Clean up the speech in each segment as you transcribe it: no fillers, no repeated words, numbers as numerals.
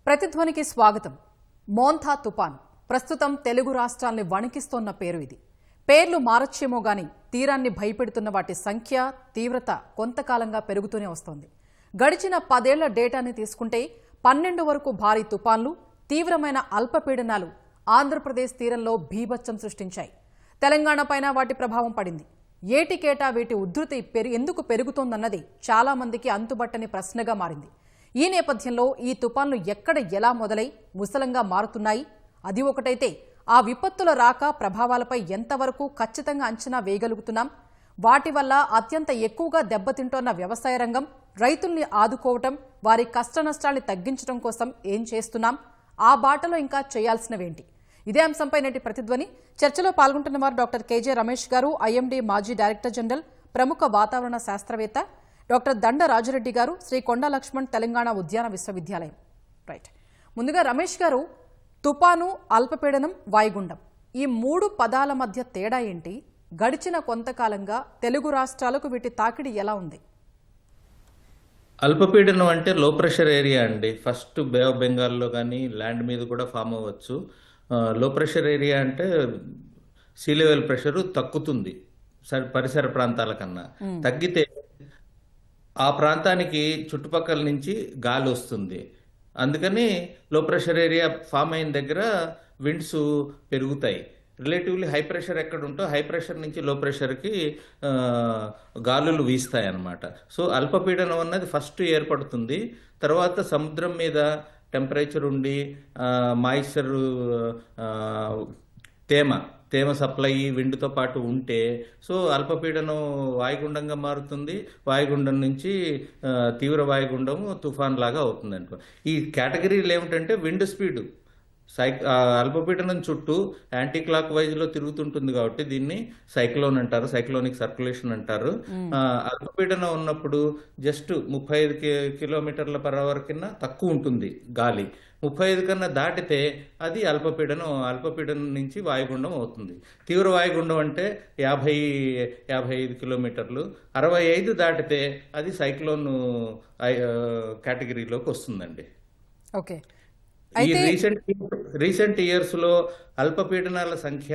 ప్రతిధ్వనికి స్వాగతం. మోంథా తుపాన్ ప్రస్తుతం తెలుగు రాష్ట్రాల్ని వణికిస్తోన్న పేరు ఇది. పేర్లు మారచ్చేమో గాని తీరాన్ని భయపెడుతున్న వాటి సంఖ్య, తీవ్రత కొంతకాలంగా పెరుగుతూనే వస్తోంది. గడిచిన 10 ఏళ్ల డేటాని తీసుకుంటే 12 వరకు భారీ తుపాన్లు, తీవ్రమైన అల్పపీడనాలు ఆంధ్రప్రదేశ్ తీరంలో భీభత్సం సృష్టించాయి. తెలంగాణ పైన వాటి ప్రభావం పడింది. ఏటికేటా వీటి ఉధృతి ఎందుకు పెరుగుతోందన్నది చాలా మందికి అంతుబట్టని ప్రశ్నగా మారింది. ఈ నేపథ్యంలో ఈ తుపాన్లు ఎక్కడ ఎలా మొదలై ముసలంగా మారుతున్నాయి? అది ఒకటైతే ఆ విపత్తుల రాక ప్రభావాలపై ఎంతవరకు ఖచ్చితంగా అంచనా వేయగలుగుతున్నాం? వాటి వల్ల అత్యంత ఎక్కువగా దెబ్బతింటోన్న వ్యవసాయ రంగం, రైతుల్ని ఆదుకోవటం, వారి కష్టనష్టాల్ని తగ్గించడం కోసం ఏం చేస్తున్నాం? ఆ బాటలో ఇంకా చేయాల్సినవేంటి? ఇదే అంశంపై నేటి ప్రతిధ్వని చర్చలో పాల్గొంటున్న వారు డాక్టర్ కేజే రమేష్ గారు, ఐఎండీ మాజీ డైరెక్టర్ జనరల్, ప్రముఖ వాతావరణ శాస్త్రవేత్త, డాక్టర్ దండ రాజరెడ్డి గారు, శ్రీ కొండా లక్ష్మణ్ తెలంగాణ ఉద్యాన విశ్వవిద్యాలయం. రైట్, ముందుగా రమేష్ గారు, తుపాను, అల్పపీడనం, వాయుగుండం, ఈ 3 పదాల మధ్య తేడా ఏంటి? గడిచిన కొంతకాలంగా తెలుగు రాష్ట్రాలకు వీటి తాకిడి ఎలా ఉంది? అల్పపీడనం అంటే లో ప్రెషర్ ఏరియా అండి. ఫస్ట్ బే ఆఫ్ బెంగాల్లో కానీ ల్యాండ్ మీద కూడా ఫామ్ అవ్వచ్చు. లో ప్రెషర్ ఏరియా అంటే సీ లెవెల్ ప్రెషర్ తగ్గుతుంది పరిసర ప్రాంతాల కన్నా. తగ్గితే ఆ ప్రాంతానికి చుట్టుపక్కల నుంచి గాలి వస్తుంది. అందుకని లో ప్రెషర్ ఏరియా ఫామ్ అయిన దగ్గర విండ్స్ పెరుగుతాయి. రిలేటివ్లీ హై ప్రెషర్ ఎక్కడ ఉంటో హై ప్రెషర్ నుంచి లో ప్రెషర్కి గాలులు వీస్తాయి అన్నమాట. సో అల్పపీడనం అన్నది ఫస్ట్ ఏర్పడుతుంది. తర్వాత సముద్రం మీద టెంపరేచర్ ఉండి మాయిశ్చర్, తేమ సప్లై విండ్తో పాటు ఉంటే సో అల్పపీడనం వాయుగుండంగా మారుతుంది. వాయుగుండం నుంచి తీవ్ర వాయుగుండం తుఫాన్ లాగా అవుతుంది అనుకో. ఈ కేటగిరీలు ఏమిటంటే విండ్ స్పీడ్ అల్పపీడనం చుట్టూ యాంటీ క్లాక్ వైజ్లో తిరుగుతుంటుంది కాబట్టి దీన్ని సైక్లోన్ అంటారు, సైక్లోనిక్ సర్క్యులేషన్ అంటారు. అల్పపీడనం ఉన్నప్పుడు జస్ట్ 35 కిలోమీటర్ల పర్ అవర్ కింద తక్కువ ఉంటుంది గాలి. 35 కన్నా దాటితే అది అల్పపీడనం నుంచి వాయుగుండం అవుతుంది. తీవ్ర వాయుగుండం అంటే 50-55 కిలోమీటర్లు. 65 దాటితే అది సైక్లోన్ కేటగిరీలోకి వస్తుందండి. ఓకే, ఈ రీసెంట్ ఇయర్స్ లో అల్పపీడనాల సంఖ్య,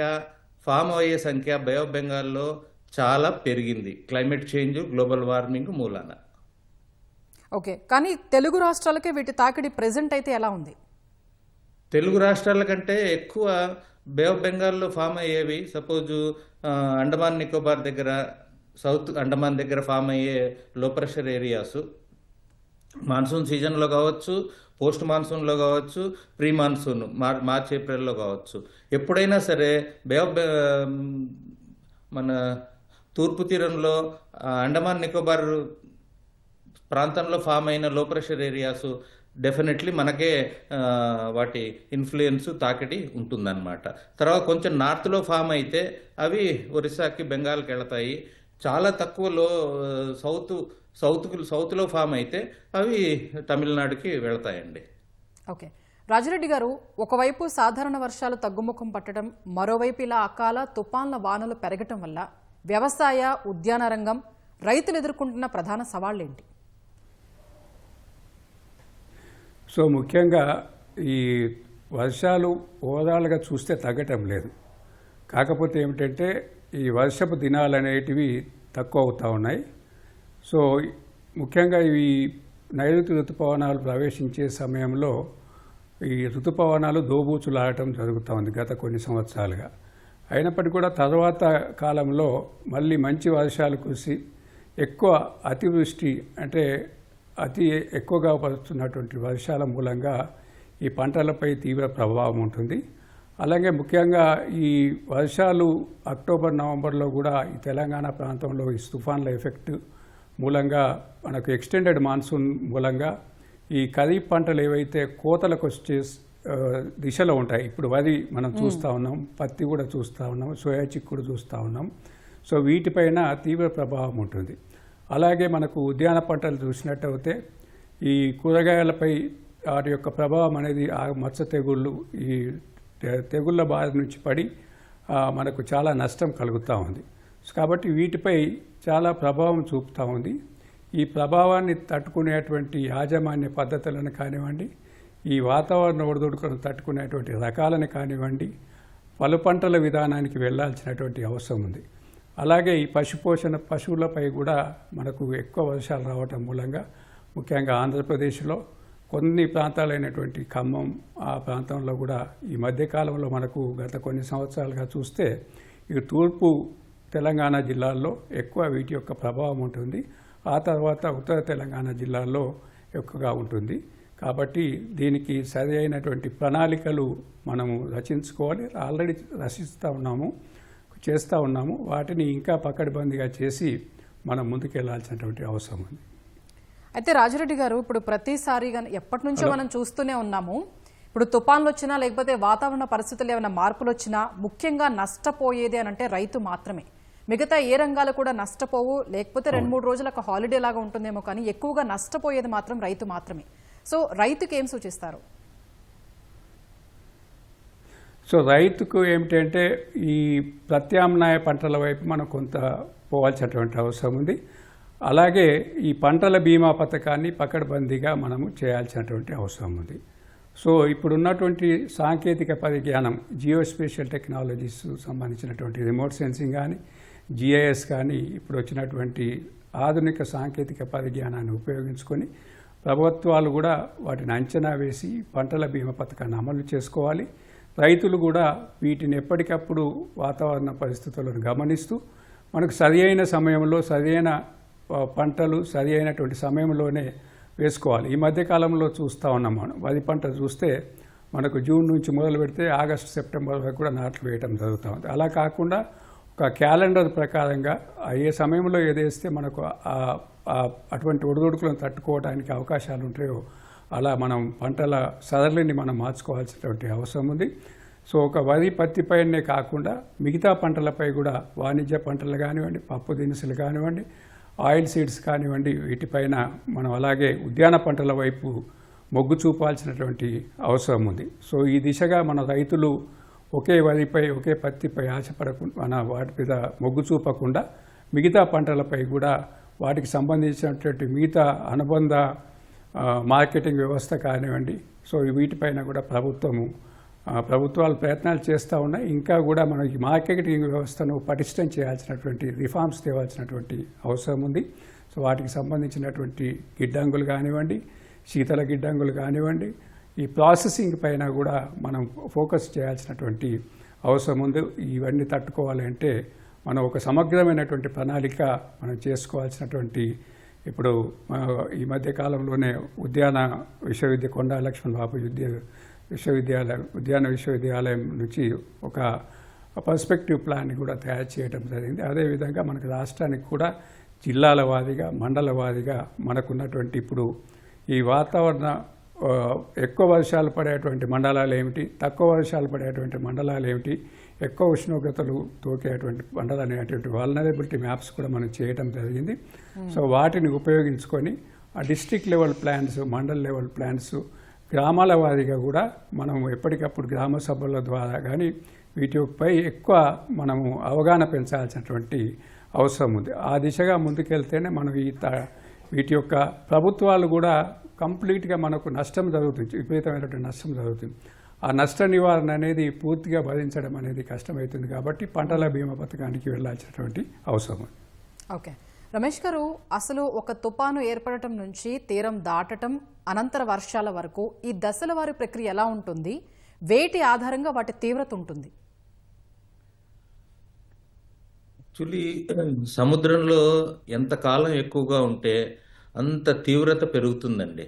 ఫామ్ అయ్యే సంఖ్య బే ఆఫ్ బెంగాల్లో చాలా పెరిగింది. క్లైమేట్ చేంజ్, గ్లోబల్ వార్మింగ్ మూలాన. ఓకే, కానీ తెలుగు రాష్ట్రాలకే వీటి తాకిడి ప్రెజెంట్ అయితే ఎలా ఉంది? తెలుగు రాష్ట్రాల కంటే ఎక్కువ బే ఆఫ్ బెంగాల్లో ఫామ్ అయ్యేవి సపోజ్ అండమాన్ నికోబార్ దగ్గర, సౌత్ అండమాన్ దగ్గర ఫామ్ అయ్యే లో ప్రెషర్ ఏరియాస్ మాన్సూన్ సీజన్లో కావచ్చు, పోస్ట్ మాన్సూన్లో కావచ్చు, ప్రీ మాన్సూన్ మార్చ్ ఏప్రిల్లో కావచ్చు. ఎప్పుడైనా సరే బే ఆఫ్ మన తూర్పు తీరంలో అండమాన్ నికోబార్ ప్రాంతంలో ఫామ్ అయిన లో ప్రెషర్ ఏరియాస్ డెఫినెట్లీ మనకే వాటి ఇన్ఫ్లుయెన్స్, తాకిడి ఉంటుందన్నమాట. తర్వాత కొంచెం నార్త్లో ఫామ్ అయితే అవి ఒరిస్సాకి, బెంగాల్కి వెళతాయి. చాలా తక్కువలో సౌత్లో ఫామ్ అయితే అవి తమిళనాడుకి వెళతాయండి. ఓకే, రాజరెడ్డి గారు, ఒకవైపు సాధారణ వర్షాలు తగ్గుముఖం పట్టడం, మరోవైపు ఇలా అకాల తుపాన్ల వానలు పెరగటం వల్ల వ్యవసాయ, ఉద్యాన రంగం, రైతులు ఎదుర్కొంటున్న ప్రధాన సవాళ్లేంటి? సో ముఖ్యంగా ఈ వర్షాలు ఓవరాల్గా చూస్తే తగ్గటం లేదు. కాకపోతే ఏమిటంటే ఈ వర్షపు దినాలు అనేటివి తక్కువ అవుతూ ఉన్నాయి. సో ముఖ్యంగా ఇవి నైరుతి ఋతుపవనాలు ప్రవేశించే సమయంలో ఈ ఋతుపవనాలు దోబూచులాడటం జరుగుతూ ఉంది గత కొన్ని సంవత్సరాలుగా. అయినప్పటికీ కూడా తర్వాత కాలంలో మళ్ళీ మంచి వర్షాలు కురిసి ఎక్కువ అతివృష్టి అంటే అతి ఎక్కువగా పడుతున్నటువంటి వర్షాల మూలంగా ఈ పంటలపై తీవ్ర ప్రభావం ఉంటుంది. అలాగే ముఖ్యంగా ఈ వర్షాలు అక్టోబర్, నవంబర్లో కూడా ఈ తెలంగాణ ప్రాంతంలో ఈ తుఫాన్ల ఎఫెక్ట్ మూలంగా మనకు ఎక్స్టెండెడ్ మాన్సూన్ మూలంగా ఈ ఖరీఫ్ పంటలు ఏవైతే కోతలకు వచ్చే దిశలో ఉంటాయి, ఇప్పుడు వరి మనం చూస్తూ ఉన్నాం, పత్తి కూడా చూస్తూ ఉన్నాం, సోయా చిక్కుడు చూస్తూ ఉన్నాం. సో వీటిపైన తీవ్ర ప్రభావం ఉంటుంది. అలాగే మనకు ఉద్యాన పంటలు చూసినట్టయితే ఈ కూరగాయలపై వాటి యొక్క ప్రభావం అనేది ఆ మచ్చ తెగుళ్ళు, ఈ తెగుళ్ళ బారి నుంచి పడి మనకు చాలా నష్టం కలుగుతూ ఉంది. కాబట్టి వీటిపై చాలా ప్రభావం చూపుతూ ఉంది. ఈ ప్రభావాన్ని తట్టుకునేటువంటి యాజమాన్య పద్ధతులను కానివ్వండి, ఈ వాతావరణ ఒడిదుడుకులను తట్టుకునేటువంటి రకాలను కానివ్వండి, పలు పంటల విధానానికి వెళ్లాల్సినటువంటి అవసరం ఉంది. అలాగే ఈ పశువులపై కూడా మనకు ఎక్కువ వర్షాలు రావటం మూలంగా ముఖ్యంగా ఆంధ్రప్రదేశ్లో కొన్ని ప్రాంతాలైనటువంటి ఖమ్మం ఆ ప్రాంతంలో కూడా ఈ మధ్యకాలంలో మనకు గత కొన్ని సంవత్సరాలుగా చూస్తే ఈ తూర్పు తెలంగాణ జిల్లాల్లో ఎక్కువ వీటి యొక్క ప్రభావం ఉంటుంది. ఆ తర్వాత ఉత్తర తెలంగాణ జిల్లాల్లో ఎక్కువగా ఉంటుంది. కాబట్టి దీనికి సరి అయినటువంటి ప్రణాళికలు మనము రచించుకోవాలి. ఆల్రెడీ చేస్తూ ఉన్నాము. వాటిని ఇంకా పకడ్బందీగా చేసి మనం ముందుకెళ్లాల్సినటువంటి అవసరం ఉంది. అయితే రాజరెడ్డి గారు, ఇప్పుడు ప్రతిసారి ఎప్పటి నుంచో మనం చూస్తూనే ఉన్నాము, ఇప్పుడు తుఫాన్లు వచ్చినా లేకపోతే వాతావరణ పరిస్థితులు ఏమైనా మార్పులు వచ్చినా ముఖ్యంగా నష్టపోయేది అని అంటే రైతు మాత్రమే. మిగతా ఏ రంగాలు కూడా నష్టపోవు, లేకపోతే 2-3 రోజులకు హాలిడే లాగా ఉంటుందేమో, కానీ ఎక్కువగా నష్టపోయేది మాత్రం రైతు మాత్రమే. సో రైతుకి ఏం సూచిస్తారు? సో రైతుకు ఏమిటంటే ఈ ప్రత్యామ్నాయ పంటల వైపు మనం కొంత పోవాల్సినటువంటి అవసరం ఉంది. అలాగే ఈ పంటల బీమా పథకాన్ని పకడ్బందీగా మనము చేయాల్సినటువంటి అవసరం ఉంది. సో ఇప్పుడున్నటువంటి సాంకేతిక పరిజ్ఞానం, జియోస్పేషియల్ టెక్నాలజీస్ సంబంధించినటువంటి రిమోట్ సెన్సింగ్ కానీ, జిఐఎస్ కానీ, ఇప్పుడు వచ్చినటువంటి ఆధునిక సాంకేతిక పరిజ్ఞానాన్ని ఉపయోగించుకొని ప్రభుత్వాలు కూడా వాటిని అంచనా వేసి పంటల బీమా పథకాన్ని అమలు చేసుకోవాలి. రైతులు కూడా వీటిని ఎప్పటికప్పుడు వాతావరణ పరిస్థితులను గమనిస్తూ మనకు సరి అయిన సమయంలో సరైన పంటలు సరి అయినటువంటి సమయంలోనే వేసుకోవాలి. ఈ మధ్యకాలంలో చూస్తూ ఉన్నాం మనం, వరి పంట చూస్తే మనకు జూన్ నుంచి మొదలు పెడితే ఆగస్టు సెప్టెంబర్ వరకు కూడా నాట్లు వేయడం జరుగుతూ ఉంది. అలా కాకుండా ఒక క్యాలెండర్ ప్రకారంగా ఏ సమయంలో ఏదేస్తే మనకు అటువంటి ఒడిదుడుకులను తట్టుకోవడానికి అవకాశాలు ఉంటాయో అలా మనం పంటల సరళిని మనం మార్చుకోవాల్సినటువంటి అవసరం ఉంది. సో ఒక వరి పత్తిపైనే కాకుండా మిగతా పంటలపై కూడా వాణిజ్య పంటలు కానివ్వండి, పప్పు దినుసులు కానివ్వండి, ఆయిల్ సీడ్స్ కానివ్వండి, వీటిపైన మనం అలాగే ఉద్యాన పంటల వైపు మొగ్గు చూపాల్సినటువంటి అవసరం ఉంది. సో ఈ దిశగా మన రైతులు ఒకే వరిపై ఒకే పత్తిపై ఆశపడకుండా మన వాటి మీద మొగ్గు చూపకుండా మిగతా పంటలపై కూడా వాటికి సంబంధించినటువంటి మిగతా అనుబంధ మార్కెటింగ్ వ్యవస్థ కానివ్వండి, సో వీటిపైన కూడా ప్రభుత్వాలు ప్రయత్నాలు చేస్తూ ఉన్నాయి. ఇంకా కూడా మనకి మార్కెటింగ్ వ్యవస్థను పటిష్టం చేయాల్సినటువంటి రిఫార్మ్స్ తేవాల్సినటువంటి అవసరం ఉంది. సో వాటికి సంబంధించినటువంటి గిడ్డంగులు కానివ్వండి, శీతల గిడ్డంగులు కానివ్వండి, ఈ ప్రాసెసింగ్ పైన కూడా మనం ఫోకస్ చేయాల్సినటువంటి అవసరం ఉంది. ఇవన్నీ తట్టుకోవాలి అంటే మనం ఒక సమగ్రమైనటువంటి ప్రణాళిక మనం చేసుకోవాల్సినటువంటి, ఇప్పుడు ఈ మధ్య కాలంలోనే కొండా లక్ష్మణ్ బాబు ఉద్యాన విశ్వవిద్యాలయం నుంచి ఒక పర్స్పెక్టివ్ ప్లాన్ కూడా తయారు చేయడం జరిగింది. అదేవిధంగా మనకు రాష్ట్రానికి కూడా జిల్లాల వారీగా, మండల వారీగా మనకున్నటువంటి ఇప్పుడు ఈ వాతావరణ ఎక్కువ వర్షాలు పడేటువంటి మండలాలు ఏమిటి, తక్కువ వర్షాలు పడేటువంటి మండలాలు ఏమిటి, ఎక్కువ ఉష్ణోగ్రతలు తోకేటువంటి మండలాలు అనేటువంటి వల్నరబిలిటీ మ్యాప్స్ కూడా మనం చేయడం జరిగింది. సో వాటిని ఉపయోగించుకొని ఆ district level plans, mandal level plans, గ్రామాల వారీగా కూడా మనం ఎప్పటికప్పుడు గ్రామ సభల ద్వారా కానీ వీటిపై ఎక్కువ మనము అవగాహన పెంచాల్సినటువంటి అవసరం ఉంది. ఆ దిశగా ముందుకెళ్తేనే మనం వీటి యొక్క ప్రభుత్వాలు కూడా కంప్లీట్గా మనకు నష్టం జరుగుతుంది, విపరీతమైనటువంటి నష్టం జరుగుతుంది. ఆ నష్ట నివారణ అనేది పూర్తిగా భరించడం అనేది కష్టమవుతుంది. కాబట్టి పంటల బీమా పథకానికి వెళ్లాల్సినటువంటి అవసరం. ఓకే రమేష్ గారు, అసలు ఒక తుపాను ఏర్పడటం నుంచి తీరం దాటటం అనంతర వర్షాల వరకు ఈ దశల వారి ప్రక్రియ ఎలా ఉంటుంది? వేటి ఆధారంగా వాటి తీవ్రత ఉంటుంది? యాక్చువల్లీ సముద్రంలో ఎంత కాలం ఎక్కువగా ఉంటే అంత తీవ్రత పెరుగుతుందండి.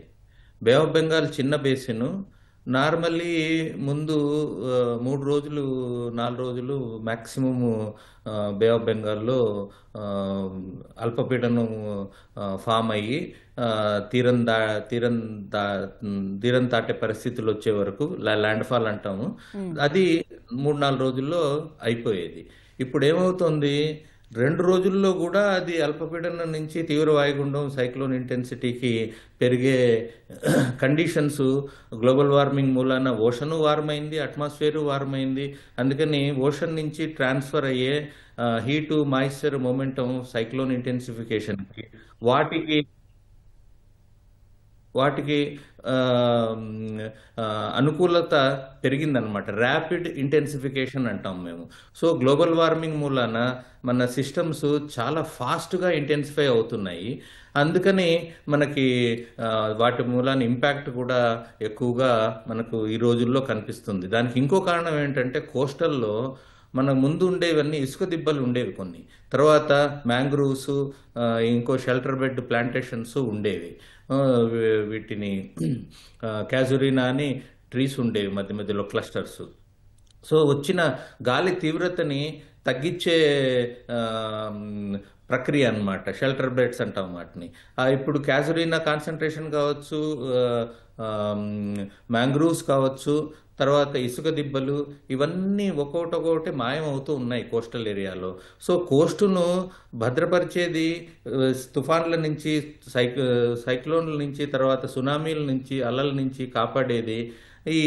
బే ఆఫ్ బెంగాల్ చిన్న బేసిన్, నార్మల్లీ ముందు 3 రోజులు 4 రోజులు మ్యాక్సిమము బే ఆఫ్ బెంగాల్లో అల్పపీడనం ఫామ్ అయ్యి తీరం దాటే పరిస్థితులు వచ్చే వరకు ల్యాండ్ ఫాల్ అంటాము, అది 3-4 రోజుల్లో అయిపోయేది. ఇప్పుడు ఏమవుతుంది, 2 రోజుల్లో కూడా అది అల్పపీడనం నుంచి తీవ్ర వాయుగుండం సైక్లోన్ ఇంటెన్సిటీకి పెరిగే కండిషన్స్ గ్లోబల్ వార్మింగ్ మూలాన ఓషన్ వార్మ్ అయింది, అట్మాస్ఫియర్ వార్మ్ అయింది. అందుకని ఓషన్ నుంచి ట్రాన్స్ఫర్ అయ్యే హీటు, మాయిశ్చర్, మొమెంటం, సైక్లోన్ ఇంటెన్సిఫికేషన్కి వాటికి వాటికి ఆ, ఆ, అనుకూలత పెరిగిందనమాట. ర్యాపిడ్ ఇంటెన్సిఫికేషన్ అంటాం మేము. సో గ్లోబల్ వార్మింగ్ మూలాన మన సిస్టమ్స్ చాలా ఫాస్ట్గా ఇంటెన్సిఫై అవుతున్నాయి. అందుకని మనకి వాటి మూలాన ఇంపాక్ట్ కూడా ఎక్కువగా మనకు ఈ రోజుల్లో కనిపిస్తుంది. దానికి ఇంకో కారణం ఏంటంటే కోస్టల్లో మన ముందు ఉండేవన్నీ ఇసుక దిబ్బలు ఉండేవి కొన్ని, తర్వాత మ్యాంగ్రూవ్స్, ఇంకో షెల్టర్ బెడ్ ప్లాంటేషన్స్ ఉండేవి. వీటిని క్యాజురీనా అని ట్రీస్ ఉండేవి మధ్య మధ్యలో క్లస్టర్స్. సో వచ్చిన గాలి తీవ్రతని తగ్గించే ఆ, ప్రక్రియ అన్నమాట షెల్టర్ బెడ్స్ అంటాం వాటిని. ఇప్పుడు క్యాజురీనా కాన్సన్ట్రేషన్ కావచ్చు, మ్యాంగ్రూవ్స్ కావచ్చు, తర్వాత ఇసుక దిబ్బలు, ఇవన్నీ ఒక్కొక్కటి మాయం అవుతూ ఉన్నాయి కోస్టల్ ఏరియాలో. సో కోస్టును భద్రపరిచేది తుఫాన్ల నుంచి, సైక్లోన్ల నుంచి, తర్వాత సునామీల నుంచి, అలల నుంచి కాపాడేది ఈ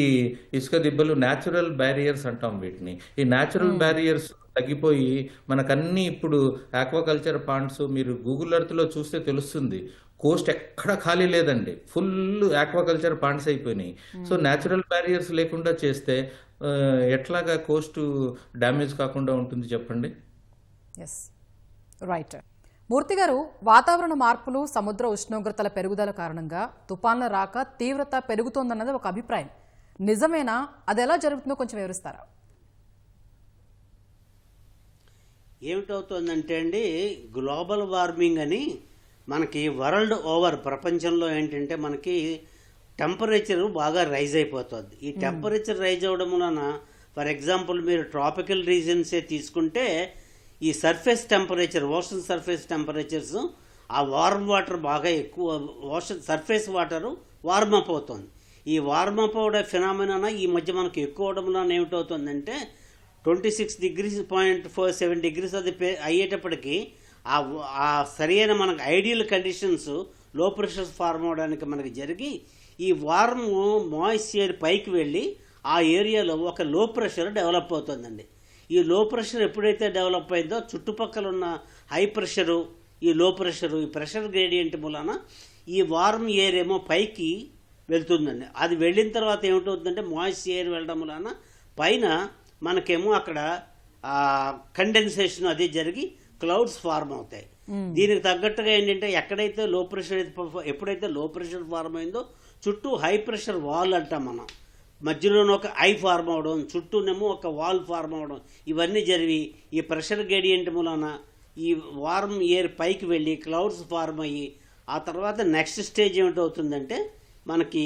ఇసుక దిబ్బలు, న్యాచురల్ బ్యారియర్స్ అంటాం వీటిని. ఈ న్యాచురల్ బ్యారియర్స్ తగ్గిపోయి మనకన్నీ ఇప్పుడు ఆక్వాకల్చర్ పాండ్స్ మీరు గూగుల్ ఎర్త్లో చూస్తే తెలుస్తుంది, కోస్ట్ ఎక్కడ ఖాళీ లేదండి, ఫుల్ ఆక్వాకల్చర్ పాండ్స్ అయిపోయినాయి. సో న్యాచురల్ బ్యారియర్స్ లేకుండా చేస్తే ఎట్లాగా కోస్ట్ డ్యామేజ్ కాకుండా ఉంటుంది చెప్పండి. Yes, right. మూర్తి గారు, వాతావరణ మార్పులు, సముద్ర ఉష్ణోగ్రతల పెరుగుదల కారణంగా తుఫాన్ల రాక తీవ్రత పెరుగుతోందన్నది ఒక అభిప్రాయం. నిజమేనా? అది ఎలా జరుగుతుందో కొంచెం వివరిస్తారా? ఏమిటవుతుందంటే అండి, గ్లోబల్ వార్మింగ్ అని మనకి వరల్డ్ ఓవర్ ప్రపంచంలో ఏంటంటే మనకి టెంపరేచర్ బాగా రైజ్ అయిపోతుంది. ఈ టెంపరేచర్ రైజ్ అవ్వడం వలన ఫర్ ఎగ్జాంపుల్ మీరు ట్రాపికల్ రీజన్సే తీసుకుంటే ఈ surface temperature, ocean surface temperatures, ఆ వార్మ్ వాటర్ బాగా ఎక్కువ, ocean surface water warm up అవుతుంది. ఈ వార్మ్ అప్ అవడే ఫినామినా ఈ మధ్య మనకు ఎక్కువ అవడం వలన ఏమిటవుతుందంటే 26.47 డిగ్రీస్ అది అయ్యేటప్పటికి ఆ సరైన మనకు ఐడియల్ కండిషన్స్ లో ప్రెషర్ ఫార్మ్ అవడానికి మనకి జరిగి ఈ వార్మ్ మాయిశ్చర్ పైకి వెళ్ళి ఆ ఏరియాలో ఒక లో ప్రెషర్ డెవలప్ అవుతుందండి. ఈ లో ప్రెషర్ ఎప్పుడైతే డెవలప్ అయిందో చుట్టుపక్కల ఉన్న హై ప్రెషరు, ఈ లో ప్రెషరు, ఈ ప్రెషర్ గ్రేడియంట్ మూలాన ఈ వార్మ్ ఎయిర్ ఏమో పైకి వెళ్తుందండి. అది వెళ్ళిన తర్వాత ఏమిటవుతుందంటే మాయిశ్చర్ ఎయిర్ వెళ్ళడం వలన పైన మనకేమో అక్కడ కండెన్సేషన్ అది జరిగి క్లౌడ్స్ ఫార్మ్ అవుతాయి. దీనికి తగ్గట్టుగా ఏంటంటే ఎక్కడైతే లో ప్రెషర్, ఎప్పుడైతే లో ప్రెషర్ ఫార్మ్ అయిందో చుట్టూ హై ప్రెషర్ వాల్ అంటాం మనం, మధ్యలోనే ఒక ఐ ఫార్మ్ అవడం, చుట్టూనేమో ఒక వాల్ ఫార్మ్ అవడం, ఇవన్నీ జరిగి ఈ ప్రెషర్ గ్రేడియంట్ మూలన ఈ వార్మ్ ఎయిర్ పైకి వెళ్ళి క్లౌడ్స్ ఫార్మ్ అయ్యి ఆ తర్వాత నెక్స్ట్ స్టేజ్ ఏమిటవుతుందంటే మనకి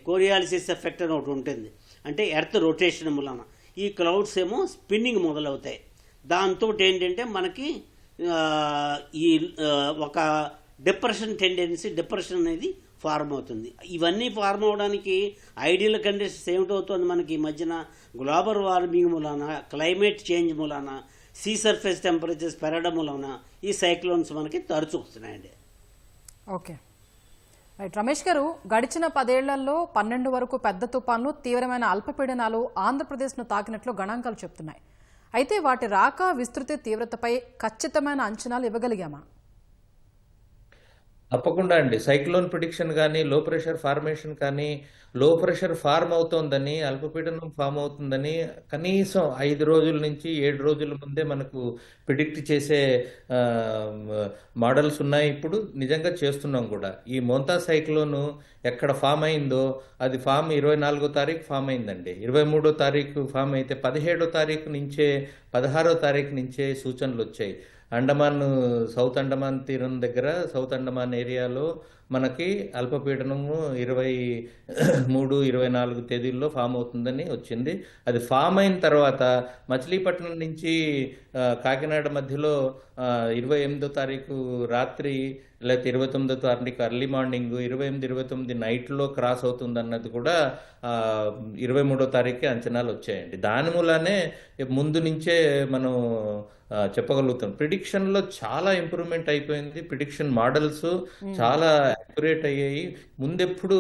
కోరియాలిసిస్ ఎఫెక్ట్ అని ఒకటి ఉంటుంది. అంటే ఎర్త్ రొటేషన్ మూలన ఈ క్లౌడ్స్ ఏమో స్పిన్నింగ్ మొదలవుతాయి. దాంతో ఏంటంటే మనకి ఈ ఒక డిప్రెషన్ అనేది ఫార్మ్ అవుతుంది. ఇవన్నీ ఫార్మ్ అవడానికి ఐడియల్ కండిషన్స్ ఏమిటవుతుంది మనకి ఈ మధ్యన గ్లోబల్ వార్మింగ్ మూలాన, క్లైమేట్ చేంజ్ మూలాన, సీ సర్ఫేస్ టెంపరేచర్స్ పెరగడం మూలాన ఈ సైక్లోన్స్ మనకి తరచు వస్తున్నాయండి. Okay, right. రమేష్ గారు, గడిచిన 10 ఏళ్లలో 12 వరకు పెద్ద తుఫాన్లు, తీవ్రమైన అల్పపీడనాలు ఆంధ్రప్రదేశ్ను తాకినట్లు గణాంకాలు చెప్తున్నాయి. అయితే వాటి రాక, విస్తృతి, తీవ్రతపై ఖచ్చితమైన అంచనాలు ఇవ్వగలిగామా? తప్పకుండా అండి. సైక్లోన్ ప్రిడిక్షన్ కానీ, లో ప్రెషర్ ఫార్మేషన్ కానీ, లో ప్రెషర్ ఫార్మ్ అవుతోందని, అల్పపీడనం ఫామ్ అవుతుందని కనీసం 5 రోజుల నుంచి 7 రోజుల ముందే మనకు ప్రిడిక్ట్ చేసే మోడల్స్ ఉన్నాయి. ఇప్పుడు నిజంగా చేస్తున్నాం కూడా. ఈ మోంతా సైక్లోను ఎక్కడ ఫామ్ అయిందో అది 24వ తారీఖు ఫామ్ అయిందండి. 23వ తారీఖు ఫామ్ అయితే 17వ తారీఖు నుంచే, 16వ తారీఖు నుంచే సూచనలు వచ్చాయి. అండమాన్, సౌత్ అండమాన్ తీరం దగ్గర, సౌత్ అండమాన్ ఏరియాలో మనకి అల్పపీడనము 23, 24 తేదీల్లో ఫామ్ అవుతుందని వచ్చింది. అది ఫామ్ అయిన తర్వాత మచిలీపట్నం నుంచి కాకినాడ మధ్యలో 28వ తారీఖు రాత్రి, లేకపోతే 29వ తారీఖు అర్లీ మార్నింగ్, 28, 29 నైట్లో క్రాస్ అవుతుంది అన్నది కూడా 23వ తారీఖుకి అంచనాలు వచ్చాయండి. దాని మూలానే ముందు నుంచే మనం చెప్పగలుగుతాం. ప్రిడిక్షన్లో చాలా ఇంప్రూవ్మెంట్ అయిపోయింది. ప్రిడిక్షన్ మోడల్స్ చాలా యాక్యురేట్ అయ్యాయి. ముందెప్పుడు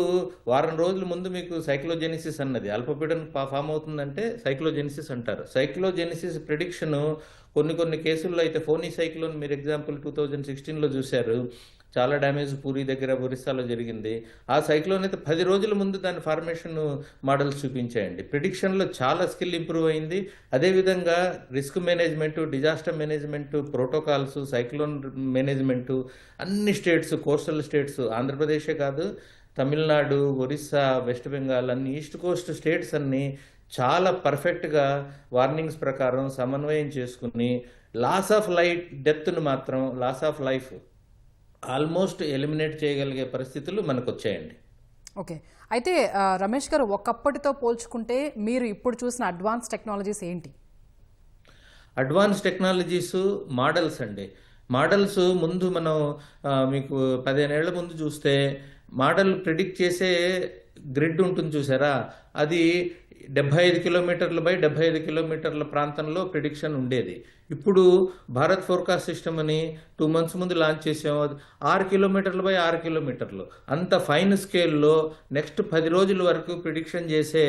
వారం రోజుల ముందు మీకు సైక్లోజెనిసిస్ అన్నది, అల్పపీడనం ఫామ్ అవుతుందంటే సైక్లోజెనిసిస్ అంటారు. సైక్లోజెనిసిస్ ప్రిడిక్షన్ కొన్ని కేసుల్లో అయితే, ఫోనీ సైక్లోన్ మీరు ఎగ్జాంపుల్ 2016లో చూశారు. చాలా డ్యామేజ్ పూరి దగ్గర ఒరిస్సాలో జరిగింది. ఆ సైక్లోన్ అయితే 10 రోజుల ముందు దాని ఫార్మేషన్ మోడల్స్ చూపించాయండి. ప్రిడిక్షన్లో చాలా స్కిల్ ఇంప్రూవ్ అయింది. అదేవిధంగా risk management, disaster management, protocols, cyclone management అన్ని స్టేట్స్, కోస్టల్ స్టేట్స్, ఆంధ్రప్రదేశే కాదు, తమిళనాడు, ఒరిస్సా, వెస్ట్ బెంగాల్ అన్ని ఈస్ట్ కోస్ట్ స్టేట్స్ అన్నీ చాలా పర్ఫెక్ట్గా వార్నింగ్స్ ప్రకారం సమన్వయం చేసుకుని లాస్ ఆఫ్ డెత్ను మాత్రం loss of life almost eliminate చేయగలిగే పరిస్థితులు మనకు వచ్చాయండి. ఓకే, అయితే రమేష్ గారు, ఒకప్పటితో పోల్చుకుంటే మీరు ఇప్పుడు చూసిన అడ్వాన్స్ టెక్నాలజీస్ ఏంటి? అడ్వాన్స్ టెక్నాలజీస్ మోడల్స్ అండి. మోడల్స్ ముందు మనం మీకు 15 ఏళ్ల ముందు చూస్తే మోడల్ ప్రిడిక్ట్ చేసే గ్రిడ్ ఉంటుంది చూసారా, అది 75 కిలోమీటర్లు బై 75 కిలోమీటర్ల ప్రాంతంలో ప్రిడిక్షన్ ఉండేది. ఇప్పుడు భారత్ ఫోర్కాస్ట్ సిస్టమ్ అని 2 months ముందు లాంచ్ చేసాము. 6 కిలోమీటర్లు బై 6 కిలోమీటర్లు అంత ఫైన్ స్కేల్లో నెక్స్ట్ 10 రోజుల వరకు ప్రిడిక్షన్ చేసే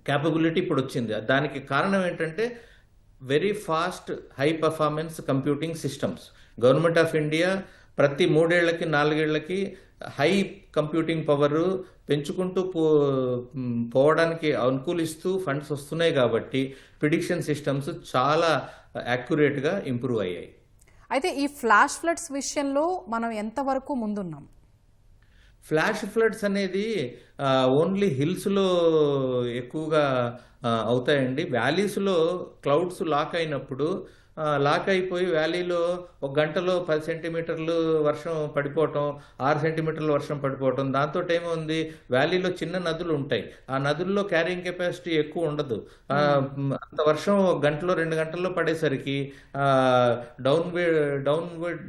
క్యాపబిలిటీ ఇప్పుడు వచ్చింది. దానికి కారణం ఏంటంటే very fast high performance computing systems. Government of India ప్రతి 3 ఏళ్లకి 4 ఏళ్లకి హై కంప్యూటింగ్ పవర్ పెంచుకుంటూ పోవడానికి అనుకూలిస్తూ ఫండ్స్ వస్తున్నాయి కాబట్టి ప్రిడిక్షన్ సిస్టమ్స్ చాలా యాక్యురేట్గా ఇంప్రూవ్ అయ్యాయి. అయితే ఈ ఫ్లాష్ ఫ్లడ్స్ విషయంలో మనం ఎంతవరకు ముందున్నాం? ఫ్లాష్ ఫ్లడ్స్ అనేది ఓన్లీ హిల్స్లో ఎక్కువగా అవుతాయండి. వ్యాలీస్లో క్లౌడ్స్ లాక్ అయినప్పుడు లాక్ అయిపోయి వ్యాలీలో ఒక గంటలో 10 సెంటీమీటర్లు వర్షం పడిపోవటం, 6 సెంటీమీటర్ల వర్షం పడిపోవటం, దాంతో ఏముంది, వ్యాలీలో చిన్న నదులు ఉంటాయి, ఆ నదుల్లో క్యారింగ్ కెపాసిటీ ఎక్కువ ఉండదు. అంత వర్షం గంటలో 2 గంటల్లో పడేసరికి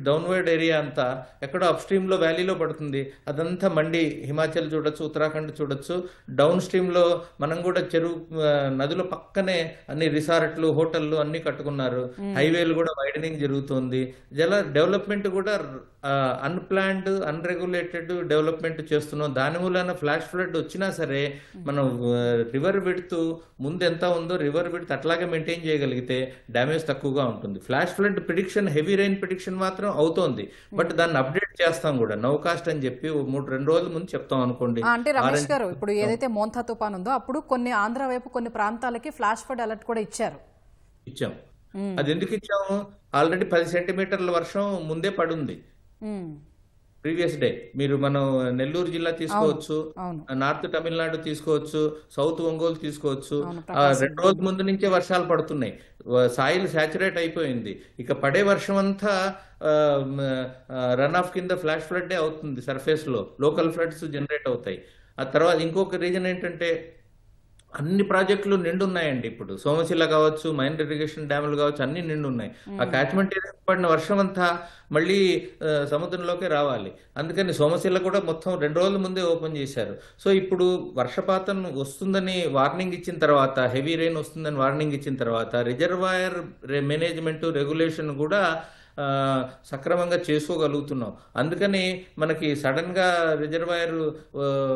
డౌన్వర్డ్ ఏరియా అంతా ఎక్కడో అప్ స్ట్రీమ్లో వ్యాలీలో పడుతుంది. అదంతా మండి హిమాచల్ చూడొచ్చు, ఉత్తరాఖండ్ చూడొచ్చు. డౌన్ స్ట్రీమ్లో మనం కూడా నదుల పక్కనే అన్ని రిసార్ట్లు, హోటళ్ళు అన్ని కట్టుకున్నారు. హైవేలు కూడా వైడనింగ్ జరుగుతుంది. డెవలప్మెంట్ కూడా అన్ప్లాన్డ్, అన్రెగ్యులేటెడ్ డెవలప్మెంట్ చేస్తున్నాం. దాని మూలన ఫ్లాష్ ఫ్లడ్ వచ్చినా సరే మనం రివర్ విడ్త్ ముందు ఎంత ఉందో రివర్ విడ్త్ అట్లాగే మెయింటైన్ చేయగలిగితే డ్యామేజ్ తక్కువగా ఉంటుంది. Flash flood prediction, heavy rain prediction మాత్రం అవుతోంది, బట్ దాన్ని అప్డేట్ చేస్తాం కూడా. నౌకాస్ట్ అని చెప్పి 2 రోజుల ముందు చెప్తాం అనుకోండి. అంటే రమేష్ గారు, ఇప్పుడు ఏదైతే మోంథా తుఫాన్ ఉందో అప్పుడు కొన్ని ఆంధ్ర వైపు కొన్ని ప్రాంతాలకి ఫ్లాష్ ఫ్లడ్ అలర్ట్ కూడా ఇచ్చాం. అది ఎందుకు ఇచ్చాము, ఆల్రెడీ 10 సెంటీమీటర్ల వర్షం ముందే పడుంది ప్రీవియస్ డే. మీరు మనం నెల్లూరు జిల్లా తీసుకోవచ్చు, నార్త్ తమిళనాడు తీసుకోవచ్చు, సౌత్ ఒంగోలు తీసుకోవచ్చు. 2 రోజుల ముందు నుంచే వర్షాలు పడుతున్నాయి. సాయిల్ సాచురేట్ అయిపోయింది. ఇక పడే వర్షం అంతా రన్ ఆఫ్ కింద ఫ్లాష్ ఫ్లడ్ అవుతుంది. సర్ఫేస్ లో లోకల్ ఫ్లడ్స్ జనరేట్ అవుతాయి. ఆ తర్వాత ఇంకొక రీజన్ ఏంటంటే అన్ని ప్రాజెక్టులు నిండున్నాయండి. ఇప్పుడు సోమశిల కావచ్చు, మైనర్ ఇరిగేషన్ డ్యాములు కావచ్చు, అన్ని నిండున్నాయి. ఆ క్యాచ్మెంట్ ఏరియా పడిన వర్షం అంతా మళ్ళీ సముద్రంలోకి రావాలి. అందుకని సోమశిల కూడా మొత్తం 2 రోజుల ముందే ఓపెన్ చేశారు. సో ఇప్పుడు వర్షపాతం వస్తుందని వార్నింగ్ ఇచ్చిన తర్వాత, హెవీ రెయిన్ వస్తుందని వార్నింగ్ ఇచ్చిన తర్వాత రిజర్వాయర్ మేనేజ్మెంట్, రెగ్యులేషన్ కూడా సక్రమంగా చేసుకోగలుగుతున్నాం. అందుకని మనకి సడన్గా రిజర్వాయర్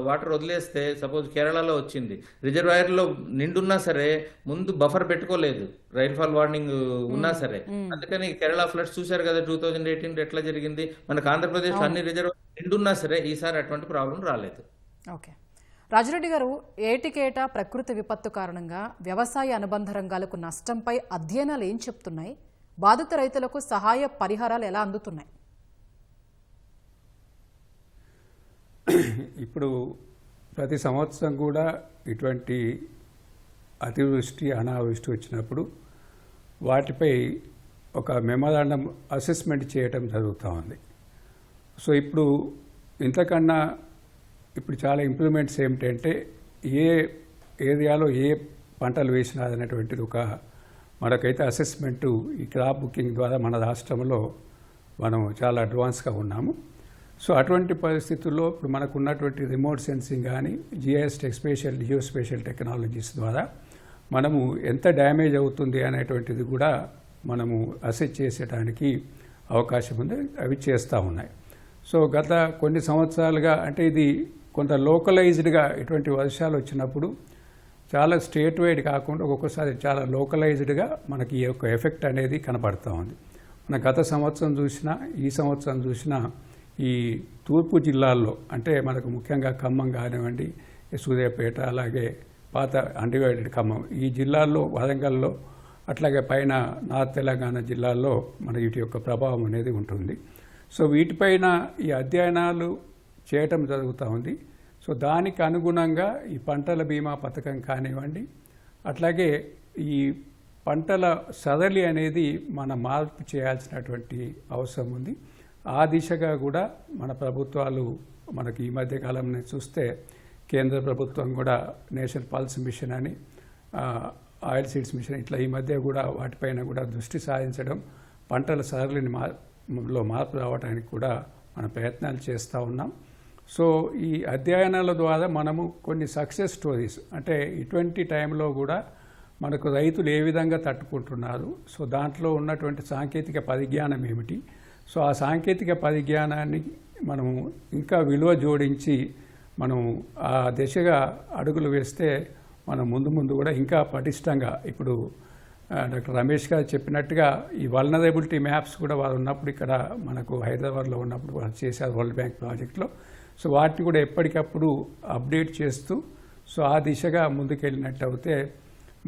వాటర్ వదిలేస్తే, సపోజ్ కేరళలో వచ్చింది, రిజర్వాయర్లో నిండున్నా సరే ముందు బఫర్ పెట్టుకోలేదు, రైన్ఫాల్ వార్నింగ్ ఉన్నా సరే. అందుకని కేరళ ఫ్లడ్స్ చూశారు కదా 2018 ఎట్లా జరిగింది. మనకు ఆంధ్రప్రదేశ్ అన్ని రిజర్వాయర్ నిండున్నా సరే ఈసారి అటువంటి ప్రాబ్లం రాలేదు. ఓకే, రాజిరెడ్డి గారు, ఏటికేటా ప్రకృతి విపత్తు కారణంగా వ్యవసాయ అనుబంధ రంగాలకు నష్టంపై అధ్యయనాలు ఏం చెప్తున్నాయి? బాధిత రైతులకు సహాయ పరిహారాలు ఎలా అందుతున్నాయి? ఇప్పుడు ప్రతి సంవత్సరం కూడా ఇటువంటి అతివృష్టి, అనావృష్టి వచ్చినప్పుడు వాటిపై ఒక మెమోరాండం అసెస్మెంట్ చేయటం జరుగుతూ ఉంది. సో ఇప్పుడు ఇంతకన్నా ఇప్పుడు చాలా ఇంప్రూవ్మెంట్స్ ఏమిటంటే ఏ ఏరియాలో ఏ పంటలు వేసినారనేటువంటిది ఒక మనకైతే అసెస్మెంటు ఈ క్రాప్ బుకింగ్ ద్వారా మన రాష్ట్రంలో మనం చాలా అడ్వాన్స్గా ఉన్నాము. సో అటువంటి పరిస్థితుల్లో ఇప్పుడు మనకు ఉన్నటువంటి రిమోట్ సెన్సింగ్ కానీ జిఐఎస్ జియోస్పేషియల్ టెక్నాలజీస్ ద్వారా మనము ఎంత డ్యామేజ్ అవుతుంది అనేటువంటిది కూడా మనము అసెస్ చేసేటానికి అవకాశం ఉంది. అవి చేస్తూ ఉన్నాయి. సో గత కొన్ని సంవత్సరాలుగా అంటే ఇది కొంత లోకలైజ్డ్గా ఇటువంటి వర్షాలు వచ్చినప్పుడు చాలా స్టేట్ వైడ్ కాకుండా ఒక్కొక్కసారి చాలా లోకలైజ్డ్గా మనకి ఈ యొక్క ఎఫెక్ట్ అనేది కనపడుతూ ఉంది. మన గత సంవత్సరం చూసినా, ఈ సంవత్సరం చూసినా ఈ తూర్పు జిల్లాల్లో అంటే మనకు ముఖ్యంగా ఖమ్మం కానివ్వండి, సూర్యాపేట, అలాగే పాత అన్డివైడెడ్ ఖమ్మం, ఈ జిల్లాల్లో, వరంగల్లో, అట్లాగే పైన నార్త్ తెలంగాణ జిల్లాల్లో మన వీటి యొక్క ప్రభావం అనేది ఉంటుంది. సో వీటిపైన ఈ అధ్యయనాలు చేయటం జరుగుతూ ఉంది. సో దానికి అనుగుణంగా ఈ పంటల బీమా పథకం కానివ్వండి, అట్లాగే ఈ పంటల సరళి అనేది మన మార్పు చేయాల్సినటువంటి అవసరం ఉంది. ఆ దిశగా కూడా మన ప్రభుత్వాలు మనకి ఈ మధ్య కాలంలో చూస్తే కేంద్ర ప్రభుత్వం కూడా నేషనల్ పల్స్ మిషన్ అని, ఆయిల్ సీడ్స్ మిషన్, ఇట్లా ఈ మధ్య కూడా వాటిపైన కూడా దృష్టి సారించడం, పంటల సరళిని మార్పు రావడానికి కూడా మన ప్రయత్నాలు చేస్తూ ఉన్నాం. సో ఈ అధ్యయనాల ద్వారా మనము కొన్ని సక్సెస్ స్టోరీస్, అంటే ఇటువంటి టైంలో కూడా మనకు రైతులు ఏ విధంగా తట్టుకుంటున్నారు, సో దాంట్లో ఉన్నటువంటి సాంకేతిక పరిజ్ఞానం ఏమిటి, సో ఆ సాంకేతిక పరిజ్ఞానాన్ని మనము ఇంకా విలువ జోడించి మనం ఆ దిశగా అడుగులు వేస్తే మనం ముందు కూడా ఇంకా పటిష్టంగా, ఇప్పుడు డాక్టర్ రమేష్ గారు చెప్పినట్టుగా ఈ వల్నరబిలిటీ మ్యాప్స్ కూడా వారు ఉన్నప్పుడు ఇక్కడ మనకు హైదరాబాద్లో ఉన్నప్పుడు వాళ్ళు చేశారు వరల్డ్ బ్యాంక్ ప్రాజెక్ట్లో. సో వాటిని కూడా ఎప్పటికప్పుడు అప్డేట్ చేస్తూ సో ఆ దిశగా ముందుకెళ్ళినట్టు అయితే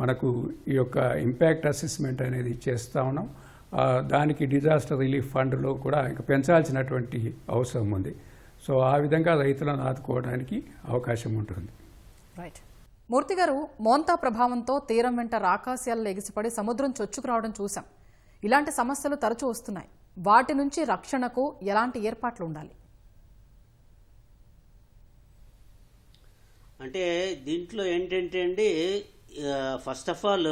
మనకు ఈ యొక్క ఇంపాక్ట్ అసెస్మెంట్ అనేది చేస్తూ ఉన్నాం. దానికి డిజాస్టర్ రిలీఫ్ ఫండ్లో కూడా ఇంకా పెంచాల్సినటువంటి అవసరం ఉంది. సో ఆ విధంగా రైతులను ఆదుకోవడానికి అవకాశం ఉంటుంది. రైట్. మూర్తి గారు, మోంతా ప్రభావంతో తీరం వెంట రాకాస్యాలు ఎగిసిపడి సముద్రం చొచ్చుకురావడం చూసాం. ఇలాంటి సమస్యలు తరచూ వస్తున్నాయి. వాటి నుంచి రక్షణకు ఎలాంటి ఏర్పాట్లు ఉండాలి? అంటే దీంట్లో ఏంటంటే అండి, ఫస్ట్ ఆఫ్ ఆల్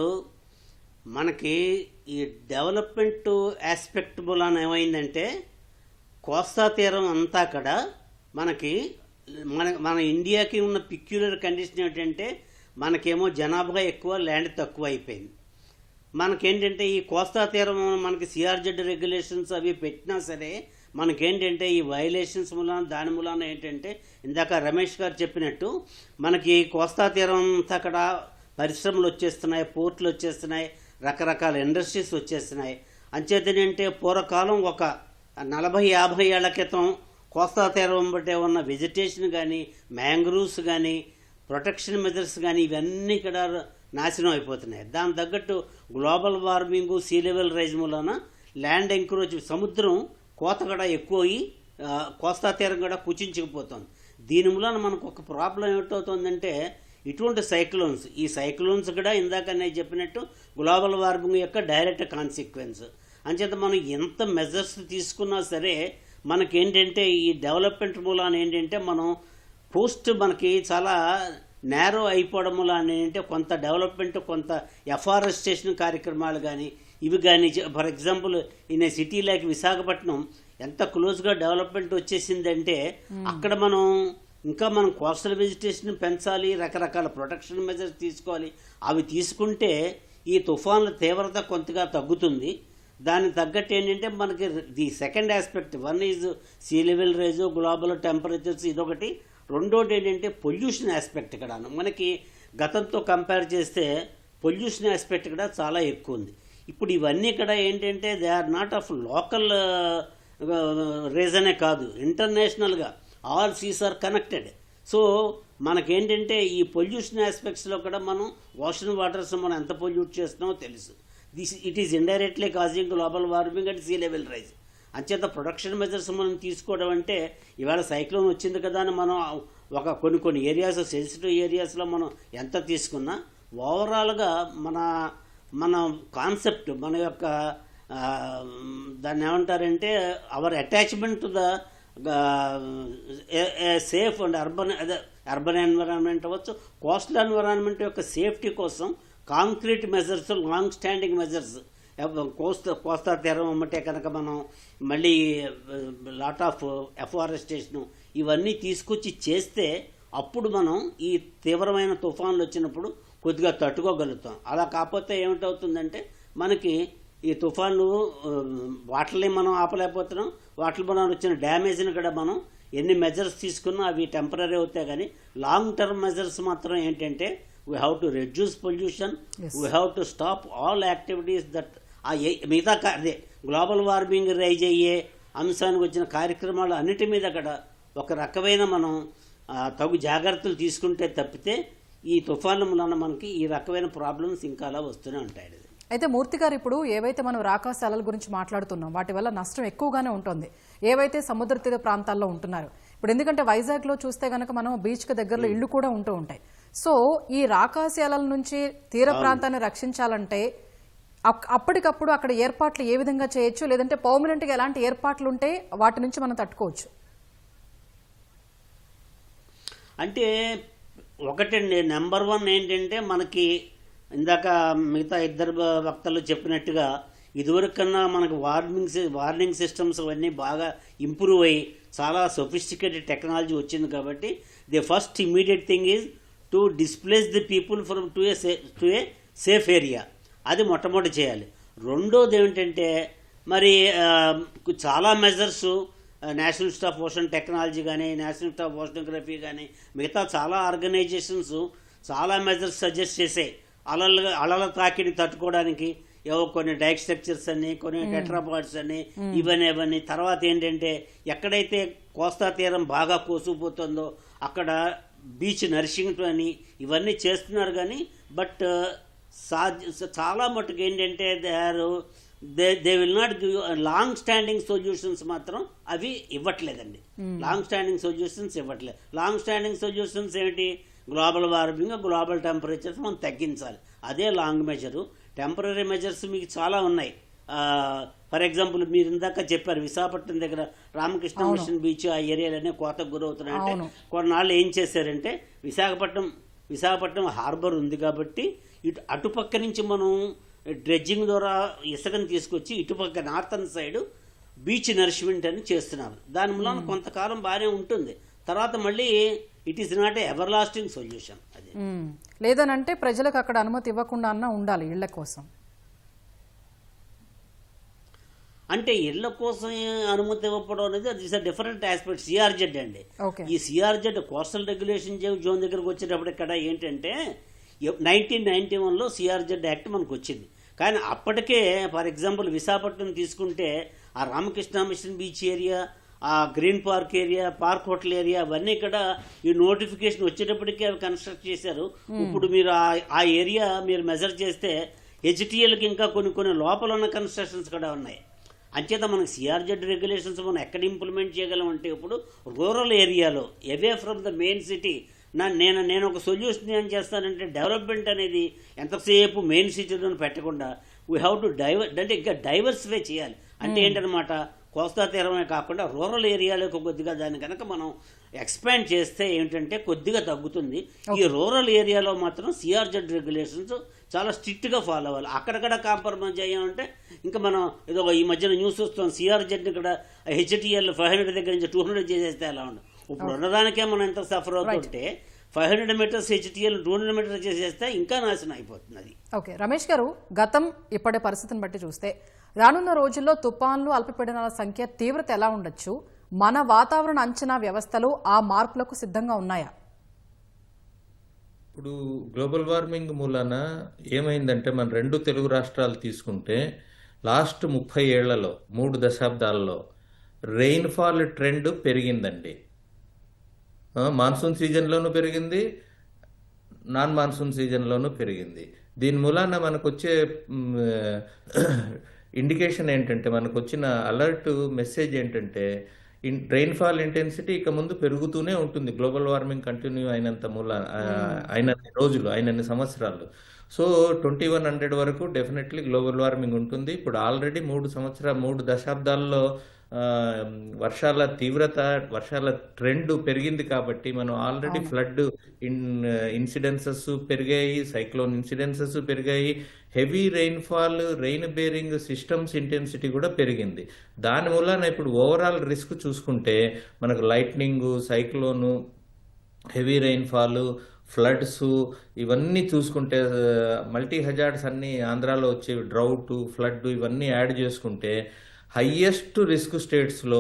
మనకి ఈ డెవలప్మెంట్ ఆస్పెక్ట్ మూలాన ఏమైందంటే, కోస్తా తీరం అంతా కూడా మనకి మన ఇండియాకి ఉన్న పిక్యులర్ కండిషన్ ఏంటంటే, మనకేమో జనాభా ఎక్కువ, ల్యాండ్ తక్కువ అయిపోయింది. మనకేంటంటే ఈ కోస్తా తీరం మనకి సిఆర్జెడ్ రెగ్యులేషన్స్ అవి పెట్టినా సరే మనకేంటంటే ఈ వైలేషన్స్ మూలాన, దాని మూలాన ఏంటంటే ఇందాక రమేష్ గారు చెప్పినట్టు మనకి కోస్తా తీరం అంతా అక్కడ పరిశ్రమలు వచ్చేస్తున్నాయి, పోర్టులు వచ్చేస్తున్నాయి, రకరకాల ఇండస్ట్రీస్ వచ్చేస్తున్నాయి. అంచేతనంటే పూర్వకాలం ఒక 40-50 ఏళ్ల క్రితం కోస్తా తీరం బట్టే ఉన్న వెజిటేషన్ కానీ, మ్యాంగ్రూవ్స్ కానీ, ప్రొటెక్షన్ మెజర్స్ కానీ ఇవన్నీ ఇక్కడ నాశనం అయిపోతున్నాయి. దాని తగ్గట్టు global warming, sea level rise మూలన ల్యాండ్ ఎంక్రోచ్, సముద్రం కోత కూడా ఎక్కువ అయ్యి కోస్తా తీరం కూడా కుచించుకుపోతుంది. దీని మూలన మనకు ఒక ప్రాబ్లం ఏమిటవుతుందంటే, ఇటువంటి సైక్లోన్స్, ఈ సైక్లోన్స్ కూడా ఇందాక నేను చెప్పినట్టు గ్లోబల్ వార్మింగ్ యొక్క డైరెక్ట్ కాన్సిక్వెన్స్. అంచేత మనం ఎంత మెజర్స్ తీసుకున్నా సరే మనకేంటంటే ఈ డెవలప్మెంట్ మూలాన ఏంటంటే మనం పోస్ట్ మనకి చాలా నేరో అయిపోవడం మూలాన ఏంటంటే కొంత డెవలప్మెంట్, కొంత ఎఫారెస్టేషన్ కార్యక్రమాలు కానీ ఇవి కానీ, for example in a city like Visakhapatnam ఎంత క్లోజ్గా డెవలప్మెంట్ వచ్చేసిందంటే అక్కడ మనం కోస్టల్ వెజిటేషన్ పెంచాలి, రకరకాల ప్రొటెక్షన్ మెజర్స్ తీసుకోవాలి. అవి తీసుకుంటే ఈ తుఫాన్ల తీవ్రత కొంతగా తగ్గుతుంది. దానికి తగ్గట్టు ఏంటంటే మనకి the second aspect, one is sea level rise, global temperatures, ఇదొకటి. రెండోటి ఏంటంటే పొల్యూషన్ ఆస్పెక్ట్ కూడా మనకి గతంతో కంపేర్ చేస్తే పొల్యూషన్ ఆస్పెక్ట్ కూడా చాలా ఎక్కువ ఉంది. ఇప్పుడు ఇవన్నీ కూడా ఏంటంటే they are not of local రీజనే కాదు, ఇంటర్నేషనల్గా all seas are connected. So మనకేంటంటే ఈ పొల్యూషన్ ఆస్పెక్ట్స్లో కూడా మనం ఓషన్ వాటర్స్ మనం ఎంత పొల్యూట్ చేస్తున్నామో తెలుసు. It is indirectly causing global warming and sea level rise. అంచేత ప్రొడక్షన్ మెజర్స్ మనం తీసుకోవడం అంటే, ఇవాళ సైక్లోన్ వచ్చింది కదా అని మనం ఒక కొన్ని ఏరియాస్, సెన్సిటివ్ ఏరియాస్లో మనం ఎంత తీసుకున్నా ఓవరాల్గా మన కాన్సెప్ట్, మన యొక్క దాన్ని ఏమంటారంటే our attachment to the safe and urban environment అవ్వచ్చు, కోస్టల్ ఎన్విరాన్మెంట్ యొక్క సేఫ్టీ కోసం concrete measures, long standing measures, కోస్తా తీరం అమ్మటే కనుక మనం మళ్ళీ లాట్ ఆఫ్ ఎఫారెస్టేషను ఇవన్నీ తీసుకొచ్చి చేస్తే అప్పుడు మనం ఈ తీవ్రమైన తుఫాన్లు వచ్చినప్పుడు కొద్దిగా తట్టుకోగలుగుతాం. అలా కాకపోతే ఏమిటవుతుందంటే మనకి ఈ తుఫాన్లు వాటిని మనం ఆపలేకపోతున్నాం, వాటిలో మనం వచ్చిన డ్యామేజ్ని కూడా మనం ఎన్ని మెజర్స్ తీసుకున్నా అవి టెంపరీ అవుతాయి. కానీ లాంగ్ టర్మ్ మెజర్స్ మాత్రం ఏంటంటే we have to reduce pollution, we have to stop all activities that మిగతా అదే గ్లోబల్ వార్మింగ్ రైజ్ అయ్యే అంశానికి వచ్చిన కార్యక్రమాలు అన్నిటి మీద కూడా ఒక రకమైన మనం తగు జాగ్రత్తలు తీసుకుంటే తప్పితే ఈ తుఫాన్ల వలన మనకి ఈ రకమైన ప్రాబ్లమ్స్ ఇంకా అలా వస్తూనే ఉంటాయి. అయితే మూర్తి గారు, ఇప్పుడు ఏవైతే మనం రాకాసి అలల గురించి మాట్లాడుతున్నాం వాటి వల్ల నష్టం ఎక్కువగానే ఉంటుంది ఏవైతే సముద్ర తీర ప్రాంతాల్లో ఉంటున్నారు. ఇప్పుడు ఎందుకంటే వైజాగ్లో చూస్తే కనుక మనం బీచ్కి దగ్గరలో ఇళ్ళు కూడా ఉంటూ ఉంటాయి. సో ఈ రాకాసి అలల నుంచి తీర ప్రాంతాన్ని రక్షించాలంటే అప్పటికప్పుడు అక్కడ ఏర్పాట్లు ఏ విధంగా చేయొచ్చు, లేదంటే పర్మనెంట్గా ఎలాంటి ఏర్పాట్లు ఉంటే వాటి నుంచి మనం తట్టుకోవచ్చు? అంటే ఒకటండి, నెంబర్ 1 ఏంటంటే మనకి ఇందాక మిగతా ఇద్దరు వక్తలు చెప్పినట్టుగా ఇదివరకు కన్నా మనకు వార్నింగ్ సిస్టమ్స్ అవన్నీ బాగా ఇంప్రూవ్ అయ్యి చాలా సొఫిస్టికేటెడ్ టెక్నాలజీ వచ్చింది కాబట్టి the first immediate thing is to displace the people from to a safe area. అది మొట్టమొదటి చేయాలి. రెండోది ఏమిటంటే మరి చాలా measures national institute of ocean technology కానీ, నేషనల్ ఇన్స్టిట్యూట్ ఆఫ్ ఓషనోగ్రఫీ కానీ, మిగతా చాలా ఆర్గనైజేషన్స్ చాలా మెజర్స్ సజెస్ట్ చేసాయి అలల తాకిడి తట్టుకోవడానికి. కొన్ని డైక్ స్ట్రక్చర్స్ అని, కొన్ని టెట్రాపాడ్స్ అని, ఇవన్నీ. తర్వాత ఏంటంటే ఎక్కడైతే కోస్తా తీరం బాగా కోసుకుపోతుందో అక్కడ బీచ్ నరిషింగ్ అని ఇవన్నీ చేస్తున్నారు. కానీ బట్ చాలా మటుకు ఏంటంటే they will not give long standing solutions మాత్రం అవి ఇవ్వట్లేదండి. లాంగ్ స్టాండింగ్ సొల్యూషన్స్ ఇవ్వట్లేదు. లాంగ్ స్టాండింగ్ సొల్యూషన్స్ ఏమిటి? గ్లోబల్ వార్మింగ్, గ్లోబల్ టెంపరేచర్స్ మనం తగ్గించాలి, అదే లాంగ్ మెజరు. టెంపరీ మెజర్స్ మీకు చాలా ఉన్నాయి. ఫర్ ఎగ్జాంపుల్ మీరు ఇందాక చెప్పారు విశాఖపట్నం దగ్గర రామకృష్ణ మిషన్ బీచ్ ఆ ఏరియాలనే కోతకు గురవుతున్నాయంటే కొన్నాళ్ళు ఏం చేశారంటే విశాఖపట్నం హార్బర్ ఉంది కాబట్టి అటుపక్క నుంచి మనం డ్రెడ్జింగ్ ద్వారా ఇసుకను తీసుకొచ్చి ఇటుపక్క నార్థన్ సైడ్ బీచ్ నరిష్మెంట్ అని చేస్తున్నారు. దాని వలన కొంతకాలం బాగానే ఉంటుంది. తర్వాత మళ్ళీ it is not a ever lasting solution. అది లేదనంటే ప్రజలకు అక్కడ అనుమతి ఇవ్వకుండా అన్నా ఉండాలి ఇళ్ల కోసం. అంటే ఇళ్ల కోసం అనుమతి ఇవ్వకపోవడం అనేది అది is a different aspect. CRZ అండి, ఈ సిఆర్జెడ్ కోస్టల్ రెగ్యులేషన్ జోన్ దగ్గరకు వచ్చేటప్పుడు ఇక్కడ ఏంటంటే 1991లో సిఆర్జెడ్ యాక్ట్ మనకు వచ్చింది. కానీ అప్పటికే ఫర్ ఎగ్జాంపుల్ విశాఖపట్నం తీసుకుంటే ఆ రామకృష్ణ మిషన్ బీచ్ ఏరియా, ఆ green park area, park hotel area అవన్నీ ఇక్కడ ఈ నోటిఫికేషన్ వచ్చేటప్పటికే అవి కన్స్ట్రక్ట్ చేశారు. ఇప్పుడు మీరు ఆ ఏరియా మీరు మెజర్ చేస్తే హెచ్టిఎల్కి ఇంకా కొన్ని లోపల ఉన్న కన్స్ట్రక్షన్స్ కూడా ఉన్నాయి. అంచేత మనకి సిఆర్జెడ్ రెగ్యులేషన్స్ మనం ఎక్కడ ఇంప్లిమెంట్ చేయగలం అంటే ఇప్పుడు రూరల్ ఏరియాలో away from the main city. నేను ఒక సొల్యూషన్ ఏం చేస్తానంటే డెవలప్మెంట్ అనేది ఎంతసేపు మెయిన్ సిటీలో పెట్టకుండా వీ హ్యావ్ టు అంటే ఇంకా డైవర్సిఫై చేయాలి. అంటే ఏంటనమాట, కోస్తా తీరమే కాకుండా రూరల్ ఏరియాలోకి కొద్దిగా దాన్ని కనుక మనం ఎక్స్పాండ్ చేస్తే ఏంటంటే కొద్దిగా తగ్గుతుంది. ఈ రూరల్ ఏరియాలో మాత్రం సిఆర్జెడ్ రెగ్యులేషన్స్ చాలా స్ట్రిక్ట్గా ఫాలో అవ్వాలి. అక్కడక్కడ కాంప్రమైజ్ అయ్యామంటే ఇంకా మనం ఏదో ఈ మధ్యన న్యూస్ వస్తాం సిఆర్జెడ్ని ఇక్కడ హెచ్టిఎల్ 500 దగ్గర నుంచి 200 చేసేస్తే ఎలా ఉండదు. ఇప్పుడు ఉన్నదానికే మనం ఎంత సఫర్ అవుతుంటే 500 మీటర్స్ హెచ్టిఎల్ 200 మీటర్స్ చేసేస్తే ఇంకా నాశనం అయిపోతుంది అది. ఓకే రమేష్ గారు, గతం ఇప్పటి పరిస్థితిని బట్టి చూస్తే రానున్న రోజుల్లో తుఫాన్లు, అల్పపీడనాల సంఖ్య, తీవ్రత ఎలా ఉండొచ్చు? మన వాతావరణ అంచనా వ్యవస్థలు ఆ మార్పులకు సిద్ధంగా ఉన్నాయా? ఇప్పుడు గ్లోబల్ వార్మింగ్ మూలాన ఏమైందంటే మన 2 తెలుగు రాష్ట్రాలు తీసుకుంటే లాస్ట్ 30 ఏళ్లలో 3 దశాబ్దాలలో రెయిన్ఫాల్ ట్రెండ్ పెరిగిందండి. మాన్సూన్ సీజన్లోనూ పెరిగింది, నాన్ మాన్సూన్ సీజన్లోనూ పెరిగింది. దీని మూలాన మనకు వచ్చే ఇండికేషన్ ఏంటంటే, మనకు వచ్చిన అలర్ట్ మెసేజ్ ఏంటంటే రెయిన్ఫాల్ ఇంటెన్సిటీ ఇక ముందు పెరుగుతూనే ఉంటుంది గ్లోబల్ వార్మింగ్ కంటిన్యూ అయినంత అయినన్ని రోజులు, అయినన్ని సంవత్సరాలు. సో 2100 వరకు డెఫినెట్లీ గ్లోబల్ వార్మింగ్ ఉంటుంది. ఇప్పుడు ఆల్రెడీ 3 దశాబ్దాల్లో వర్షాల తీవ్రత, వర్షాల ట్రెండ్ పెరిగింది కాబట్టి మనం ఆల్రెడీ ఫ్లడ్ ఇన్సిడెన్సెస్ పెరిగాయి, సైక్లోన్ ఇన్సిడెన్సెస్ పెరిగాయి, heavy rainfall, rain bearing systems intensity కూడా పెరిగింది. దాని వలన ఇప్పుడు ఓవరాల్ రిస్క్ చూసుకుంటే మనకు lightning, cyclone, heavy rainfall, floods ఇవన్నీ చూసుకుంటే మల్టీ హజార్డ్స్ అన్నీ ఆంధ్రాలో వచ్చే డ్రౌట్, ఫ్లడ్ ఇవన్నీ యాడ్ చేసుకుంటే హయ్యెస్ట్ రిస్క్ స్టేట్స్లో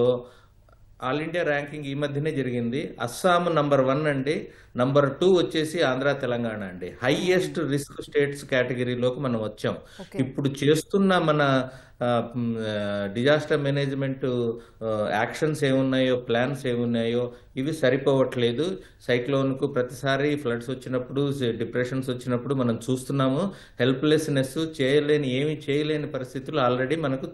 ఆల్ ఇండియా ర్యాంకింగ్ ఈ మధ్యనే జరిగింది. అస్సాం నంబర్ 1 అండి, నంబర్ 2 వచ్చేసి ఆంధ్ర తెలంగాణ అండి. హైయెస్ట్ రిస్క్ స్టేట్స్ కేటగిరీలోకి మనం వచ్చాం. ఇప్పుడు చేస్తున్న మన డిజాస్టర్ మేనేజ్మెంట్ యాక్షన్స్ ఏమున్నాయో, ప్లాన్స్ ఏమున్నాయో ఇవి సరిపోవట్లేదు. సైక్లోన్కు ప్రతిసారి ఫ్లడ్స్ వచ్చినప్పుడు, డిప్రెషన్స్ వచ్చినప్పుడు మనం చూస్తున్నాము హెల్ప్లెస్నెస్, ఏమి చేయలేని పరిస్థితులు ఆల్రెడీ మనకు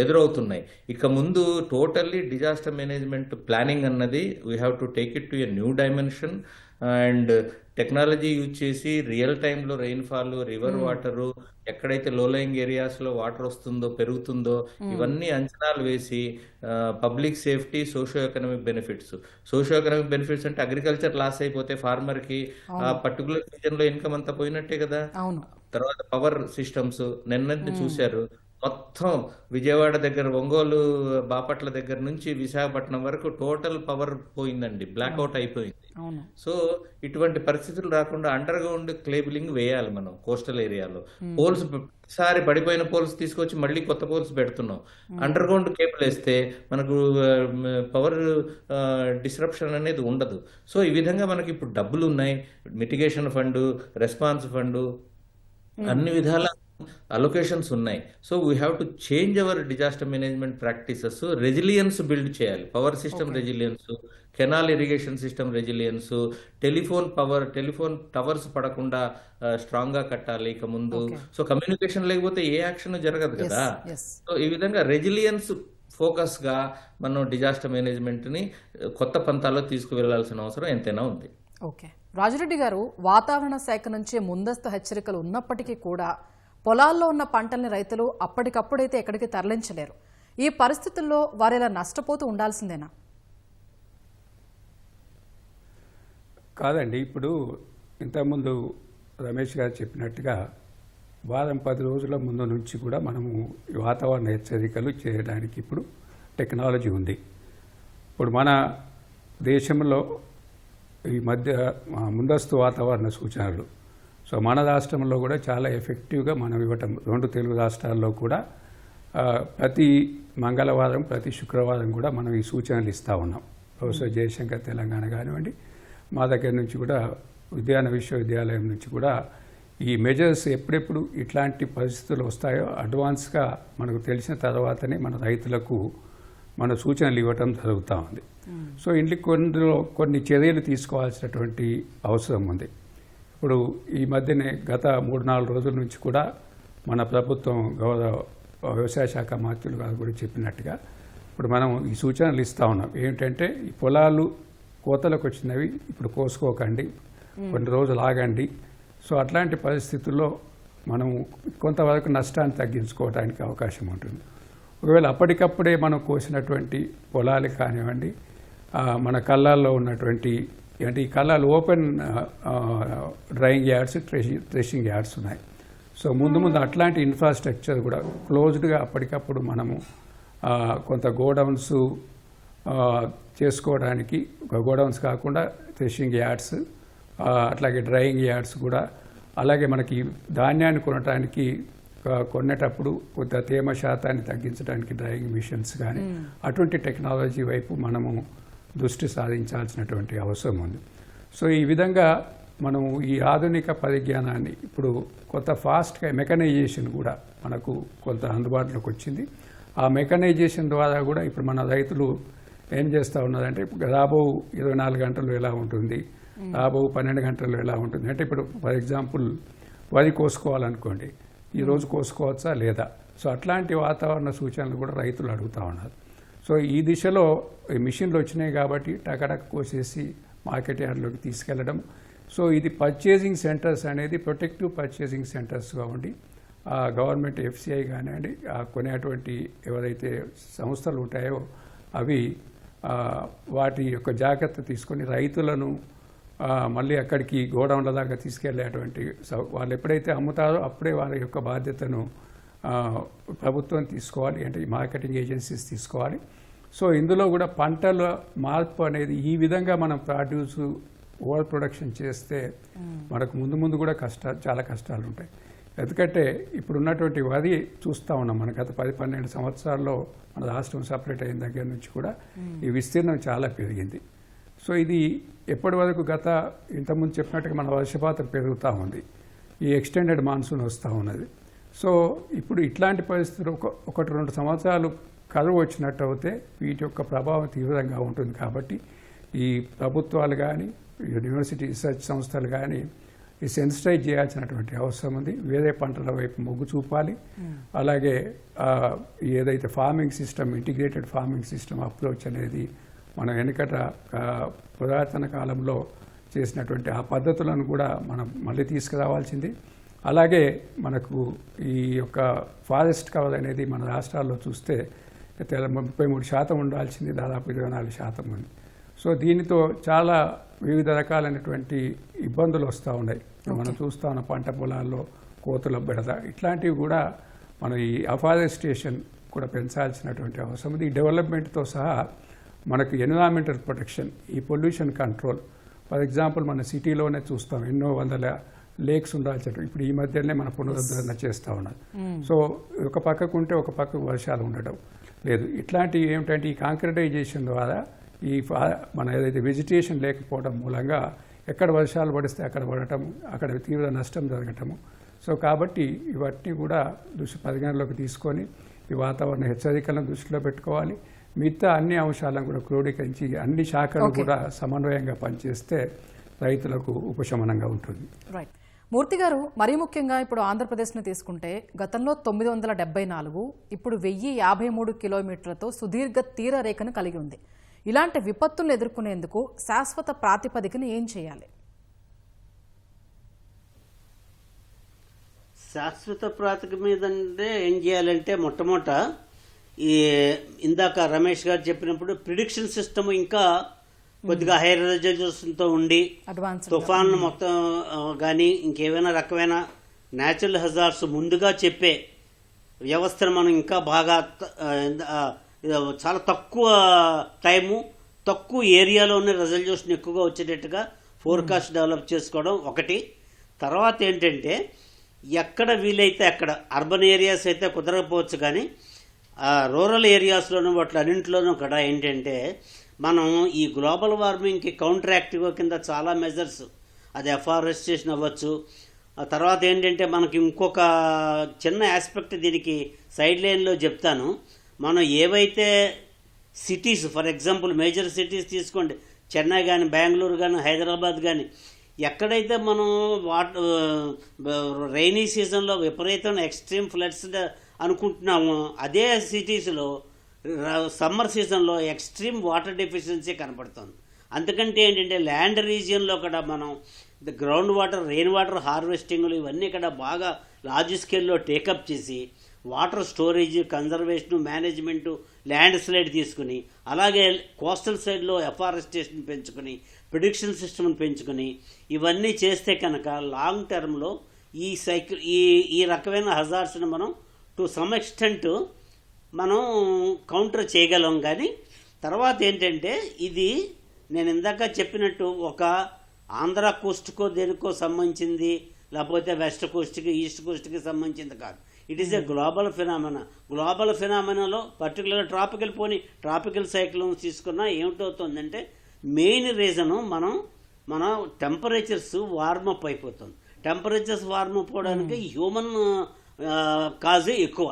ఎదురవుతున్నాయి. ఇక ముందు టోటల్లీ డిజాస్టర్ మేనేజ్మెంట్ ప్లానింగ్ అన్నది we have to take it to a new dimension. And technology use చేసి రియల్ టైంలో రెయిన్ఫాల్, రివర్ వాటరు, ఎక్కడైతే లోలయింగ్ ఏరియాస్లో వాటర్ వస్తుందో, పెరుగుతుందో ఇవన్నీ అంచనాలు వేసి public safety, socio economic benefits అంటే అగ్రికల్చర్ లాస్ అయిపోతే ఫార్మర్కి ఆ పర్టికులర్ సీజన్లో ఇన్కమ్ అంతా పోయినట్టే కదా. తర్వాత పవర్ సిస్టమ్స్ నిన్నటి చూశారు, మొత్తం విజయవాడ దగ్గర, ఒంగోలు, బాపట్ల దగ్గర నుంచి విశాఖపట్నం వరకు టోటల్ పవర్ పోయిందండి, బ్లాక్అవుట్ అయిపోయింది. సో ఇటువంటి పరిస్థితులు రాకుండా అండర్ గ్రౌండ్ కేబులింగ్ వేయాలి మనం కోస్టల్ ఏరియాలో. పోల్స్ సారి పడిపోయిన పోల్స్ తీసుకొచ్చి మళ్ళీ కొత్త పోల్స్ పెడుతున్నాం. అండర్ గ్రౌండ్ కేబుల్ వేస్తే మనకు పవర్ డిస్రప్షన్ అనేది ఉండదు. సో ఈ విధంగా మనకి ఇప్పుడు డబ్బులు ఉన్నాయి, మిటిగేషన్ ఫండ్, రెస్పాన్స్ ఫండ్, అన్ని విధాల అలొకేషన్స్ ఉన్నాయి. So we have to change our disaster management practices. Resilience build చేయాలి, power system resilience, canal irrigation system resilience, telephone towers పడకుండా స్ట్రాంగ్ గా కట్టాలి ఇక ముందు. సో కమ్యూనికేషన్ లేకపోతే ఏ యాక్షన్ జరగదు కదా. సో ఈ విధంగా రెసిలియన్స్ ఫోకస్ గా మనం డిజాస్టర్ మేనేజ్మెంట్ ని కొత్త పంతాల్లో తీసుకువెళ్లాల్సిన అవసరం ఎంతైనా ఉంది. ఓకే, రాజిరెడ్డి గారు, వాతావరణ శాఖ నుంచి ముందస్తు హెచ్చరికలు ఉన్నప్పటికీ కూడా పొలాల్లో ఉన్న పంటల్ని రైతులు అప్పటికప్పుడైతే ఎక్కడికి తరలించలేరు. ఈ పరిస్థితుల్లో వారు ఇలా నష్టపోతూ ఉండాల్సిందేనా? కాదండి, ఇప్పుడు ఇంతకుముందు రమేష్ గారు చెప్పినట్టుగా వారం 10 రోజుల ముందు నుంచి కూడా మనము ఈ వాతావరణ హెచ్చరికలు చేయడానికి ఇప్పుడు టెక్నాలజీ ఉంది. ఇప్పుడు మన దేశంలో ఈ మధ్య ముందస్తు వాతావరణ సూచనలు, సో మన రాష్ట్రంలో కూడా చాలా ఎఫెక్టివ్గా మనం ఇవ్వటం, 2 తెలుగు రాష్ట్రాల్లో కూడా ప్రతి మంగళవారం, ప్రతి శుక్రవారం కూడా మనం ఈ సూచనలు ఇస్తూ ఉన్నాం. ప్రొఫెసర్ జయశంకర్ తెలంగాణ కానివ్వండి, మా దగ్గర నుంచి కూడా ఉద్యాన విశ్వవిద్యాలయం నుంచి కూడా ఈ మెజర్స్ ఎప్పుడెప్పుడు ఇట్లాంటి పరిస్థితులు వస్తాయో అడ్వాన్స్గా మనకు తెలిసిన తర్వాతనే మన రైతులకు మన సూచనలు ఇవ్వటం జరుగుతూ ఉంది. సో ఇంట్లో కొన్ని చర్యలు తీసుకోవాల్సినటువంటి అవసరం ఉంది. ఇప్పుడు ఈ మధ్యనే గత 3-4 రోజుల నుంచి కూడా మన ప్రభుత్వం, గౌరవ వ్యవసాయ శాఖ మంత్రులు గారు కూడా చెప్పినట్టుగా ఇప్పుడు మనం ఈ సూచనలు ఇస్తూ ఉన్నాం. ఏంటంటే ఈ పొలాలు కోతలకు వచ్చినవి ఇప్పుడు కోసుకోకండి, కొన్ని రోజులు ఆగండి. సో అట్లాంటి పరిస్థితుల్లో మనం కొంతవరకు నష్టాన్ని తగ్గించుకోవడానికి అవకాశం ఉంటుంది. ఒకవేళ అప్పటికప్పుడే మనం కోసినటువంటి పొలాలు కానివ్వండి, మన కళ్ళాల్లో ఉన్నటువంటి, అంటే ఈ కళ్ళాలు open drying yards, threshing yards ఉన్నాయి. సో ముందు అట్లాంటి ఇన్ఫ్రాస్ట్రక్చర్ కూడా క్లోజ్డ్గా అప్పటికప్పుడు మనము కొంత గోడౌన్స్ చేసుకోవడానికి, గోడౌన్స్ కాకుండా థ్రెషింగ్ యార్డ్స్, అట్లాగే డ్రైయింగ్ యార్డ్స్ కూడా, అలాగే మనకి ధాన్యాన్ని కొనడానికి కొనేటప్పుడు కొంత తేమ శాతాన్ని తగ్గించడానికి డ్రైయింగ్ మిషన్స్ కానీ అటువంటి టెక్నాలజీ వైపు మనము దృష్టి సాధించాల్సినటువంటి అవసరం ఉంది. సో ఈ విధంగా మనము ఈ ఆధునిక పరిజ్ఞానాన్ని ఇప్పుడు కొంత ఫాస్ట్గా మెకనైజేషన్ కూడా మనకు కొంత అందుబాటులోకి వచ్చింది. ఆ మెకనైజేషన్ ద్వారా కూడా ఇప్పుడు మన రైతులు ఏం చేస్తూ ఉన్నారంటే, రాబో 24 గంటలు ఎలా ఉంటుంది, రాబో 12 గంటలు ఎలా ఉంటుంది అంటే, ఇప్పుడు ఫర్ ఎగ్జాంపుల్ వరి కోసుకోవాలనుకోండి, ఈరోజు కోసుకోవచ్చా లేదా. సో అట్లాంటి వాతావరణ సూచనలు కూడా రైతులు అడుగుతూ ఉన్నారు. సో ఈ దిశలో ఈ మిషన్లు వచ్చినాయి కాబట్టి టకటక్ కోసేసి మార్కెట్ యార్డ్లోకి తీసుకెళ్లడం. సో ఇది పర్చేసింగ్ సెంటర్స్ అనేది ప్రొటెక్టివ్ పర్చేసింగ్ సెంటర్స్గా ఉండి గవర్నమెంట్ FCI కానివ్వండి, కొనేటువంటి ఎవరైతే సంస్థలు ఉంటాయో అవి వాటి యొక్క జాగ్రత్త తీసుకొని రైతులను మళ్ళీ అక్కడికి గోడౌన్ల దాకా తీసుకెళ్లేటువంటి, వాళ్ళు ఎప్పుడైతే అమ్ముతారో అప్పుడే వాళ్ళ యొక్క బాధ్యతను ప్రభుత్వం తీసుకోవాలి, అంటే మార్కెటింగ్ ఏజెన్సీస్ తీసుకోవాలి. సో ఇందులో కూడా పంటల మార్పు అనేది ఈ విధంగా మనం ప్రొడ్యూస్ ఓవర్ ప్రొడక్షన్ చేస్తే మనకు ముందు కూడా చాలా కష్టాలు ఉంటాయి. ఎందుకంటే ఇప్పుడు ఉన్నటువంటి వరి చూస్తూ ఉన్నాం, మన గత 10-12 సంవత్సరాల్లో మన రాష్ట్రం సపరేట్ అయిన దగ్గర నుంచి కూడా ఈ విస్తీర్ణం చాలా పెరిగింది. సో ఇది ఎప్పటి వరకు ఇంతకుముందు చెప్పినట్టుగా మన వర్షపాతం పెరుగుతూ ఉంది, ఈ ఎక్స్టెండెడ్ మాన్సూన్ వస్తూ ఉన్నది. సో ఇప్పుడు ఇట్లాంటి పరిస్థితులు 1-2 సంవత్సరాలు కరువు వచ్చినట్టు అయితే వీటి యొక్క ప్రభావం తీవ్రంగా ఉంటుంది. కాబట్టి ఈ ప్రభుత్వాలు కానీ యూనివర్సిటీ రీసెర్చ్ సంస్థలు కానీ ఈ సెన్సిటైజ్ చేయాల్సినటువంటి అవసరం ఉంది. వేరే పంటల వైపు మొగ్గు చూపాలి. అలాగే ఏదైతే farming system, integrated farming system approach అనేది మనం వెనుకట పురాతన కాలంలో చేసినటువంటి ఆ పద్ధతులను కూడా మనం మళ్ళీ తీసుకురావాల్సింది. అలాగే మనకు ఈ యొక్క ఫారెస్ట్ కవర్ అనేది మన రాష్ట్రాల్లో చూస్తే 33% ఉండాల్సింది దాదాపు 24% ఉంది. సో దీనితో చాలా వివిధ రకాలైనటువంటి ఇబ్బందులు వస్తూ ఉన్నాయి. మనం చూస్తూ ఉన్న పంట పొలాల్లో కోతుల బెడద, ఇట్లాంటివి కూడా మనం ఈ అఫారెస్టేషన్ కూడా పెంచాల్సినటువంటి అవసరం ఉంది. ఈ డెవలప్మెంట్తో సహా మనకు ఎన్విరాన్మెంటల్ ప్రొటెక్షన్, ఈ పొల్యూషన్ కంట్రోల్, ఫర్ ఎగ్జాంపుల్ మన సిటీలోనే చూస్తాం ఎన్నో వందల లేక్స్ ఉండాల్సిన, ఇప్పుడు ఈ మధ్యనే మన పునరుద్ధరణ చేస్తూ ఉన్నారు. సో ఒక పక్కకు ఉంటే ఒక పక్కకు వర్షాలు ఉండడం లేదు. ఇట్లాంటివి ఏమిటంటే ఈ కాంక్రిటైజేషన్ ద్వారా ఈ మన ఏదైతే వెజిటేషన్ లేకపోవడం మూలంగా ఎక్కడ వర్షాలు పడిస్తే అక్కడ పడటము, అక్కడ తీవ్ర నష్టం జరగటము. సో కాబట్టి ఇవన్నీ కూడా పరిగణలోకి తీసుకొని ఈ వాతావరణ హెచ్చరికలను దృష్టిలో పెట్టుకోవాలి. మిగతా అన్ని అంశాలను కూడా క్రోడీకరించి అన్ని శాఖలు కూడా సమన్వయంగా పనిచేస్తే రైతులకు ఉపశమనంగా ఉంటుంది. రైట్. మూర్తి గారు, మరీ ముఖ్యంగా ఇప్పుడు ఆంధ్రప్రదేశ్ను తీసుకుంటే గతంలో 974, ఇప్పుడు 1053 కిలోమీటర్లతో సుదీర్ఘ తీర రేఖను కలిగి ఉంది. ఇలాంటి విపత్తులను ఎదుర్కొనేందుకు శాశ్వత ప్రాతిపదికన ఏం చేయాలి? శాశ్వత ప్రాతిపదిక మీద ఏం చేయాలంటే మొట్టమొదట ఈ ఇందాక రమేష్ గారు చెప్పినప్పుడు ప్రిడిక్షన్ సిస్టమ్ ఇంకా కొద్దిగా హై రెజల్యూషన్తో ఉండి తుఫాన్లు మొత్తం కానీ ఇంకేమైనా రకమైన న్యాచురల్ హజార్డ్స్ ముందుగా చెప్పే వ్యవస్థను మనం ఇంకా బాగా చాలా తక్కువ టైము, తక్కువ ఏరియాలోనే రెజల్యూషన్ ఎక్కువగా వచ్చేటట్టుగా ఫోర్కాస్ట్ డెవలప్ చేసుకోవడం ఒకటి. తర్వాత ఏంటంటే ఎక్కడ వీలైతే అక్కడ అర్బన్ ఏరియాస్ అయితే కుదరకపోవచ్చు, కానీ రూరల్ ఏరియాస్లోనూ వాటి అన్నింటిలోనూ కూడా ఏంటంటే మనం ఈ గ్లోబల్ వార్మింగ్కి కౌంటర్ యాక్టివ్ కింద చాలా మెజర్స్, అది అఫారెస్టేషన్ అవ్వచ్చు. ఆ తర్వాత ఏంటంటే మనకి ఇంకొక చిన్న ఆస్పెక్ట్ దీనికి సైడ్ లైన్లో చెప్తాను. మనం ఏవైతే cities, for example major cities తీసుకోండి, చెన్నై కానీ బెంగళూరు కానీ హైదరాబాద్ కానీ, ఎక్కడైతే మనం రైనీ సీజన్లో విపరీతమైన ఎక్స్ట్రీమ్ ఫ్లడ్స్ అనుకుంటున్నామో అదే సిటీస్లో సమ్మర్ సీజన్లో ఎక్స్ట్రీమ్ వాటర్ డెఫిషియన్సీ కనపడుతుంది. అందుకంటే ఏంటంటే ల్యాండ్ రీజియన్లో కూడా మనం గ్రౌండ్ వాటర్, రెయిన్ వాటర్ హార్వెస్టింగ్లు ఇవన్నీ ఇక్కడ బాగా లార్జ్ స్కేల్లో టేకప్ చేసి water storage, conservation, management, land slide తీసుకుని, అలాగే కోస్టల్ సైడ్లో ఎఫారెస్టేషన్ పెంచుకుని, ప్రిడిక్షన్ సిస్టమ్ని పెంచుకుని ఇవన్నీ చేస్తే కనుక లాంగ్ టర్మ్లో ఈ సైకిల్ ఈ రకమైన హజార్డ్స్ని మనం టు సమ్ ఎక్స్టెంట్ మనం కౌంటర్ చేయగలం. కానీ తర్వాత ఏంటంటే ఇది నేను ఇందాక చెప్పినట్టు ఒక ఆంధ్ర కోస్ట్కో దేనికో సంబంధించింది, లేకపోతే వెస్ట్ కోస్ట్కి, ఈస్ట్ కోస్ట్కి సంబంధించింది కాదు. It is a global phenomena. Global ఫినామినాలో పర్టికులర్ ట్రాపికల్ సైక్లోన్స్ తీసుకున్నా ఏమిటవుతుందంటే మెయిన్ రీజను మన టెంపరేచర్స్ వార్మప్ అయిపోతుంది. టెంపరేచర్స్ వార్మప్ అవడానికి హ్యూమన్ కాజే ఎక్కువ.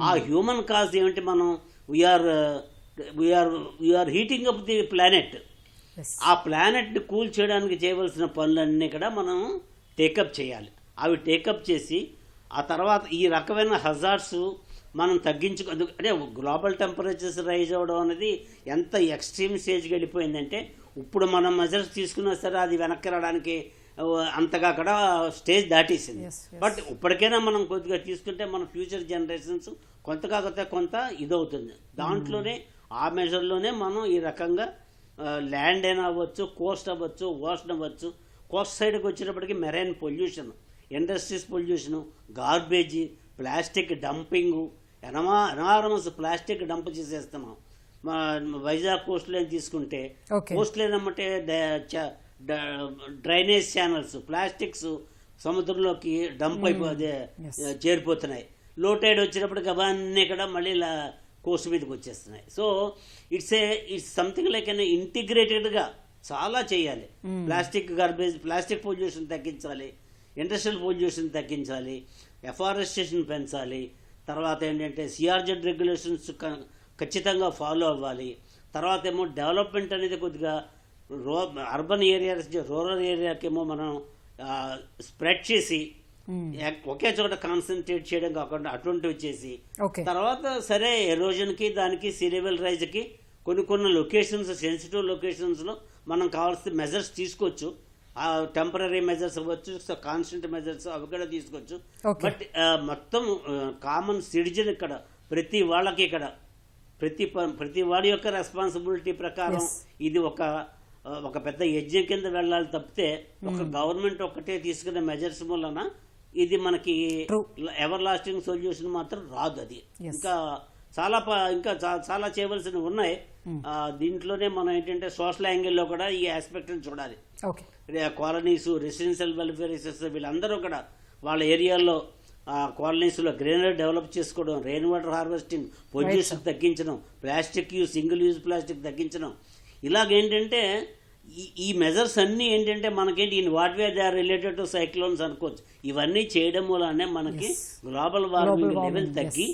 ఆ హ్యూమన్ కాజ్ ఏమిటి, మనం we are heating up the planet. ఆ ప్లానెట్ని కూల్ చేయడానికి చేయవలసిన పనులన్నీ కూడా మనం టేకప్ చేయాలి. అవి టేకప్ చేసి ఆ తర్వాత ఈ రకమైన హజార్డ్స్ మనం అంటే గ్లోబల్ టెంపరేచర్స్ రైజ్ అవ్వడం అనేది ఎంత ఎక్స్ట్రీమ్ స్టేజ్కి వెళ్ళిపోయిందంటే ఇప్పుడు మనం మెజర్స్ తీసుకున్నా సరే అది వెనక్కి రావడానికి అంతగా కూడా స్టేజ్ దాటేసింది. బట్ ఇప్పటికైనా మనం కొద్దిగా తీసుకుంటే మన ఫ్యూచర్ జనరేషన్స్ కొంత కాకపోతే కొంత ఇదవుతుంది. దాంట్లోనే ఆ మెజర్లోనే మనం ఈ రకంగా ల్యాండ్ అయినా అవ్వచ్చు, కోస్ట్ అవ్వచ్చు, ఓషన్ అవ్వచ్చు. కోస్ట్ సైడ్కి వచ్చేటప్పటికి marine pollution, industries pollution, garbage, plastic dumping, enormous plastic dump చేసేస్తున్నాం. వైజాగ్ కోస్ట్ లైన్ తీసుకుంటే కోస్ట్ లైన్ అమ్మంటే డ్రైనేజ్ ఛానల్స్, ప్లాస్టిక్స్ సముద్రంలోకి డంప్ అయిపోతే చేరిపోతున్నాయి. లో టైడ్ వచ్చినప్పటికి అవన్నీ కూడా మళ్ళీ కోస్ట్ మీదకి వచ్చేస్తున్నాయి. So it's something like an ఇంటిగ్రేటెడ్గా చాలా చేయాలి. ప్లాస్టిక్ గార్బేజ్, ప్లాస్టిక్ పొల్యూషన్ తగ్గించాలి, ఇండస్ట్రియల్ పొల్యూషన్ తగ్గించాలి, ఎఫారెస్టేషన్ పెంచాలి. తర్వాత ఏంటంటే సిఆర్జెడ్ రెగ్యులేషన్స్ ఖచ్చితంగా ఫాలో అవ్వాలి. తర్వాత ఏమో డెవలప్మెంట్ అనేది కొద్దిగా అర్బన్ ఏరియా రూరల్ ఏరియాకేమో మనం స్ప్రెడ్ చేసి ఒకే చోట కాన్సన్ట్రేట్ చేయడం కాకుండా అటువంటివి చేసి, తర్వాత సరే ఎరోజన్కి దానికి సీ లెవెల్ రైజ్కి కొన్ని లొకేషన్స్, సెన్సిటివ్ లొకేషన్స్లో మనం కావాల్సిన మెజర్స్ తీసుకోవచ్చు. టెంపరీ మెజర్స్ అవ్వచ్చు, కాన్స్టెంట్ మెజర్స్ అవి కూడా తీసుకోవచ్చు. బట్ మొత్తం కామన్ సిటిజన్ ఇక్కడ ప్రతి వాళ్ళకి ఇక్కడ ప్రతి వాడి యొక్క రెస్పాన్సిబిలిటీ ప్రకారం ఇది ఒక పెద్ద యజ్ఞం కింద వెళ్ళాలి తప్పితే ఒక గవర్నమెంట్ ఒక్కటే తీసుకునే మెజర్స్ వలన ఇది మనకి ఎవర్ లాస్టింగ్ సొల్యూషన్ మాత్రం రాదు. అది ఇంకా చాలా చేయవలసినవి ఉన్నాయి. దీంట్లోనే మనం ఏంటంటే సోషల్ యాంగిల్లో కూడా ఈ ఆస్పెక్ట్ని చూడాలి. కాలనీస్, రెసిడెన్షియల్ వెల్ఫేర్ వీళ్ళందరూ కూడా వాళ్ళ ఏరియాల్లో కాలనీస్లో గ్రీనరీ డెవలప్ చేసుకోవడం, రెయిన్ వాటర్ హార్వెస్టింగ్, పొల్యూషన్ తగ్గించడం, plastic use, single use plastic తగ్గించడం, ఇలాగేంటంటే ఈ మెజర్స్ అన్నీ ఏంటంటే మనకేంటి in what way they are related to cyclones అనుకోవచ్చు. ఇవన్నీ చేయడం వల్లనే మనకి గ్లోబల్ వార్మింగ్ లెవెల్ తగ్గి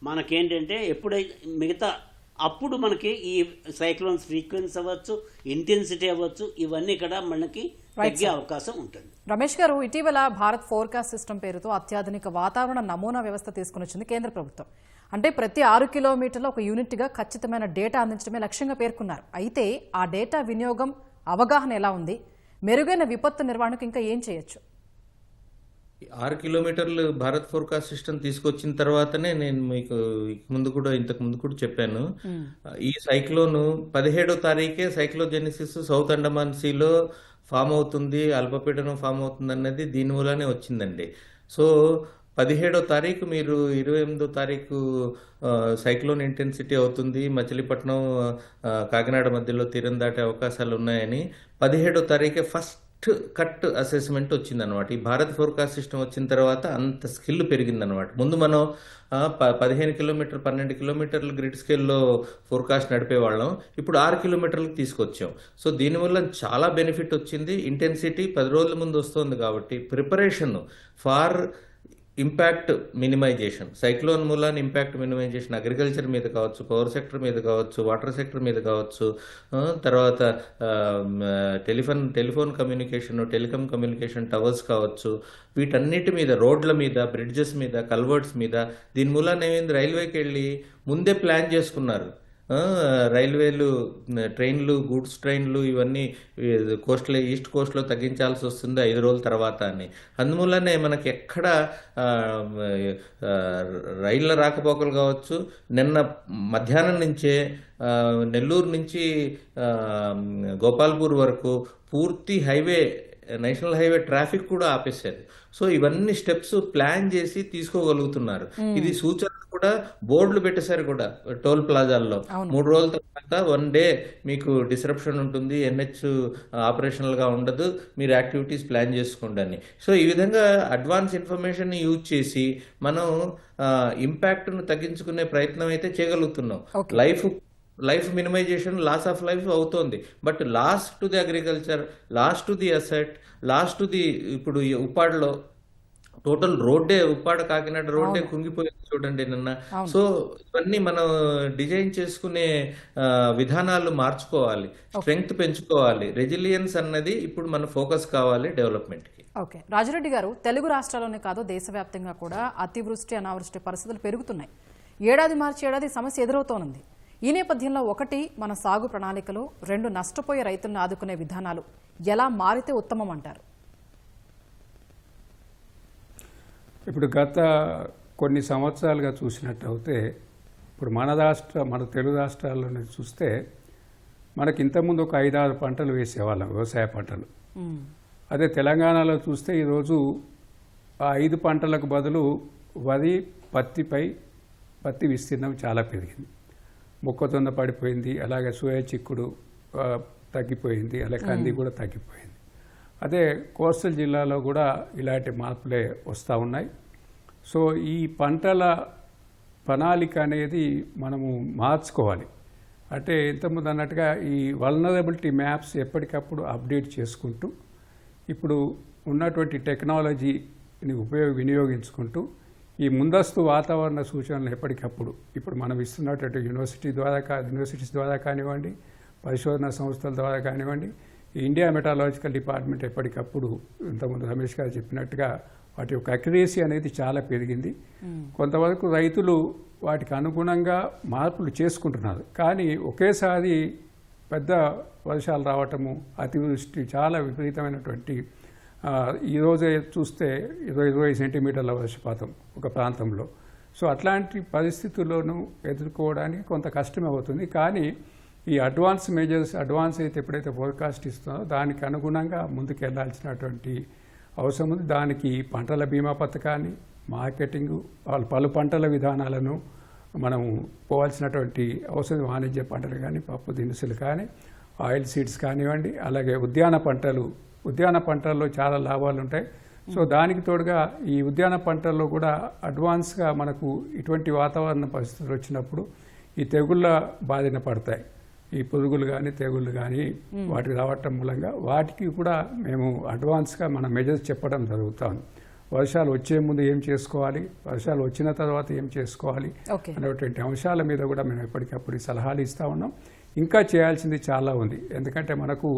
మనకేంటంటే ఎప్పుడైతే అప్పుడు మనకి ఈ సైక్లోన్స్ ఫ్రీక్వెన్సీ అవ్వచ్చు, ఇంటెన్సిటీ అవ్వచ్చు, ఇవన్నీ కూడా మనకి తగ్గే అవకాశం ఉంటుంది. రమేష్ గారు, ఇటీవల భారత్ ఫోర్కాస్ట్ సిస్టమ్ పేరుతో అత్యాధునిక వాతావరణ నమూనా వ్యవస్థ తీసుకుని వచ్చింది కేంద్ర ప్రభుత్వం. అంటే ప్రతి 6 కిలోమీటర్ల ఒక యూనిట్గా ఖచ్చితమైన డేటా అందించడమే లక్ష్యంగా పేర్కొన్నారు. అయితే ఆ డేటా వినియోగం, అవగాహన ఎలా ఉంది? మెరుగైన విపత్తు నిర్వహణకు ఇంకా ఏం చేయొచ్చు? 6 కిలోమీటర్లు భారత్ ఫోర్కాస్ట్ సిస్టమ్ తీసుకొచ్చిన తర్వాతనే నేను మీకు ఇంతకు ముందు కూడా చెప్పాను, ఈ సైక్లోన్ 17వ తారీఖే సైక్లోజెనిసిస్ సౌత్ అండమాన్ సీలో ఫామ్ అవుతుంది, అల్పపీడనం ఫామ్ అవుతుంది అన్నది దీని వల్లనే వచ్చిందండి. సో 17వ తారీఖు మీరు 28వ తారీఖు సైక్లోన్ ఇంటెన్సిటీ అవుతుంది, మచిలీపట్నం కాకినాడ మధ్యలో తీరం దాటే అవకాశాలు ఉన్నాయని 17వ తారీఖే ఫస్ట్ కట్ అసెస్మెంట్ వచ్చిందనమాట. ఈ భారత్ ఫోర్కాస్ట్ సిస్టమ్ వచ్చిన తర్వాత అంత స్కిల్ పెరిగిందనమాట. ముందు మనం 15 కిలోమీటర్ 12 కిలోమీటర్లు గ్రిడ్ స్కేల్లో ఫోర్కాస్ట్ నడిపేవాళ్ళం, ఇప్పుడు 6 కిలోమీటర్లకు తీసుకొచ్చాం. సో దీనివల్ల చాలా బెనిఫిట్ వచ్చింది. ఇంటెన్సిటీ 10 రోజుల ముందు వస్తుంది కాబట్టి preparation for impact minimization, cyclone మూలాన్ని ఇంపాక్ట్ మినిమైజేషన్ అగ్రికల్చర్ మీద కావచ్చు, పవర్ సెక్టర్ మీద కావచ్చు, వాటర్ సెక్టర్ మీద కావచ్చు, తర్వాత telephone communication, telecom communication towers కావచ్చు, వీటన్నిటి మీద, రోడ్ల మీద, బ్రిడ్జెస్ మీద, కల్వర్ట్స్ మీద. దీని మూలాన్ని ఏమైంది, రైల్వేకి వెళ్ళి ముందే ప్లాన్ చేసుకున్నారు. రైల్వేలు, ట్రైన్లు, గూడ్స్ ట్రైన్లు ఇవన్నీ ఈస్ట్ కోస్ట్లో తగ్గించాల్సి వస్తుంది 5 రోజుల తర్వాత అని. అందువల్లనే మనకి ఎక్కడ రైళ్ళ రాకపోకలు కావచ్చు, నిన్న మధ్యాహ్నం నుంచే నెల్లూరు నుంచి గోపాల్పూర్ వరకు పూర్తి నేషనల్ హైవే ట్రాఫిక్ కూడా ఆపేశారు. సో ఇవన్నీ స్టెప్స్ ప్లాన్ చేసి తీసుకోగలుగుతున్నారు. ఇది సూచనలు కూడా బోర్డులు పెట్టేశారు కూడా టోల్ ప్లాజాల్లో. 3 రోజుల తర్వాత 1 డే మీకు డిస్రప్షన్ ఉంటుంది, NH ఆపరేషనల్ గా ఉండదు, మీరు యాక్టివిటీస్ ప్లాన్ చేసుకోండి అని. సో ఈ విధంగా అడ్వాన్స్ ఇన్ఫర్మేషన్ యూజ్ చేసి మనం ఇంపాక్ట్ ను తగ్గించుకునే ప్రయత్నం అయితే చేయగలుగుతున్నాం. Life minimization, loss of life అవుతోంది, but loss to the agriculture, loss to the asset, loss to the, ఇప్పుడు ఉప్పాడలో టోటల్ రోడ్డే, ఉప్పాడ కాకినాడ రోడ్డే కుంగిపోయింది చూడండి నిన్న. సో ఇవన్నీ మనం డిజైన్ చేసుకునే విధానాలు మార్చుకోవాలి, స్ట్రెంగ్త్ పెంచుకోవాలి. రెసిలియన్స్ అన్నది ఇప్పుడు మన ఫోకస్ కావాలి డెవలప్మెంట్కి. ఓకే, రాజిరెడ్డి గారు, తెలుగు రాష్ట్రాల్లోనే కాదు దేశవ్యాప్తంగా కూడా అతివృష్టి, అనావృష్టి పరిస్థితులు పెరుగుతున్నాయి. ఏడాది మార్చి ఏడాది సమస్య ఎదురవుతోంది. ఈ నేపథ్యంలో 1 మన సాగు ప్రణాళికలు, 2 నష్టపోయే రైతులను ఆదుకునే విధానాలు ఎలా మారితే ఉత్తమం అంటారు? ఇప్పుడు గత కొన్ని సంవత్సరాలుగా చూసినట్టయితే, ఇప్పుడు మన తెలుగు రాష్ట్రాల్లోనే చూస్తే మనకి ఇంతకుముందు ఒక 5-6 పంటలు వేసేవాళ్ళం, వ్యవసాయ పంటలు. అదే తెలంగాణలో చూస్తే ఈరోజు ఆ 5 పంటలకు బదులు వరి, పత్తి విస్తీర్ణం చాలా పెరిగింది. మొక్కజొన్న పడిపోయింది, అలాగే సోయా చిక్కుడు తగ్గిపోయింది, అలాగే కంది కూడా తగ్గిపోయింది. అదే కోస్టల్ జిల్లాలో కూడా ఇలాంటి మార్పులే వస్తూ ఉన్నాయి. సో ఈ పంటల ప్రణాళిక అనేది మనము మార్చుకోవాలి. అంటే ఇంతకుముందు అన్నట్టుగా ఈ వల్నరబిలిటీ మ్యాప్స్ ఎప్పటికప్పుడు అప్డేట్ చేసుకుంటూ ఇప్పుడు ఉన్నటువంటి టెక్నాలజీని వినియోగించుకుంటూ ఈ ముందస్తు వాతావరణ సూచనలు ఎప్పటికప్పుడు ఇప్పుడు మనం ఇస్తున్నటువంటి యూనివర్సిటీస్ ద్వారా కానివ్వండి, పరిశోధన సంస్థల ద్వారా కానివ్వండి, ఇండియా మెటాలజికల్ డిపార్ట్మెంట్ ఎప్పటికప్పుడు ఇంతకుముందు రమేష్ గారు చెప్పినట్టుగా వాటి యొక్క అక్యురేసీ అనేది చాలా పెరిగింది. కొంతవరకు రైతులు వాటికి అనుగుణంగా మార్పులు చేసుకుంటున్నారు. కానీ ఒకేసారి పెద్ద వర్షాలు రావటము, అతివృష్టి, చాలా విపరీతమైనటువంటి ఈరోజే చూస్తే 20 సెంటీమీటర్ల వర్షపాతం ఒక ప్రాంతంలో. సో అట్లాంటి పరిస్థితుల్లోనూ ఎదుర్కోవడానికి కొంత కష్టమే అవుతుంది. కానీ ఈ అడ్వాన్స్ అయితే ఎప్పుడైతే ఫోర్కాస్ట్ ఇస్తుందో దానికి అనుగుణంగా ముందుకు వెళ్లాల్సినటువంటి అవసరం ఉంది. దానికి పంటల బీమా పథకాన్ని, మార్కెటింగ్, పలు పంటల విధానాలను మనం పోవాల్సినటువంటి అవసరం, వాణిజ్య పంటలు కానీ, పప్పు దినుసులు కానీ, ఆయిల్ సీడ్స్ కానివ్వండి, అలాగే ఉద్యాన పంటల్లో చాలా లాభాలు ఉంటాయి. సో దానికి తోడుగా ఈ ఉద్యాన పంటల్లో కూడా అడ్వాన్స్గా మనకు ఇటువంటి వాతావరణ పరిస్థితులు వచ్చినప్పుడు ఈ తెగుళ్ళ బారిన పడతాయి. ఈ పురుగులు కానీ, తెగుళ్ళు కానీ వాటికి రావటం మూలంగా వాటికి కూడా మేము అడ్వాన్స్గా మన మెజర్స్ చెప్పడం జరుగుతాం. వర్షాలు వచ్చే ముందు ఏం చేసుకోవాలి, వర్షాలు వచ్చిన తర్వాత ఏం చేసుకోవాలి అనేటువంటి అంశాల మీద కూడా మేము ఎప్పటికప్పుడు సలహాలు ఇస్తూ ఉన్నాం. ఇంకా చేయాల్సింది చాలా ఉంది. ఎందుకంటే మనకు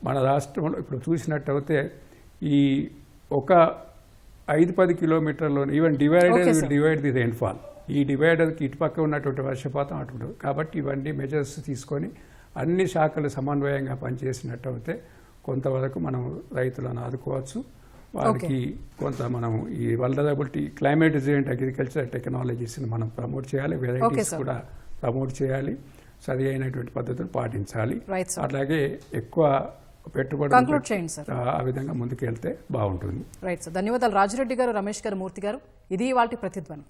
మన రాష్ట్రంలో ఇప్పుడు చూసినట్టయితే ఈ ఒక 5-10 కిలోమీటర్లో ఈవెన్ డివైడ్ ది రెయిన్ఫాల్, ఈ డివైడర్కి ఇటుపక్క ఉన్నటువంటి వర్షపాతం అటు. కాబట్టి ఇవన్నీ మెజర్స్ తీసుకొని అన్ని శాఖలు సమన్వయంగా పనిచేసినట్టయితే కొంతవరకు మనం రైతులను ఆదుకోవచ్చు. వారికి కొంత మనం ఈ వల్నరబిలిటీ, క్లైమేట్ రెసిలియంట్ అగ్రికల్చర్ టెక్నాలజీస్ని మనం ప్రమోట్ చేయాలి, వెరైటీస్ కూడా ప్రమోట్ చేయాలి, సరి అయినటువంటి పద్ధతులు పాటించాలి. అట్లాగే ఎక్కువ పెట్టుబడులు ఆ విధంగా ముందుకెళ్తే బాగుంటుంది. రైట్ సార్, ధన్యవాదాలు రాజిరెడ్డి గారు, రమేష్ గారు, మూర్తి గారు. ఇది ఇవాల్టి ప్రతిధ్వని.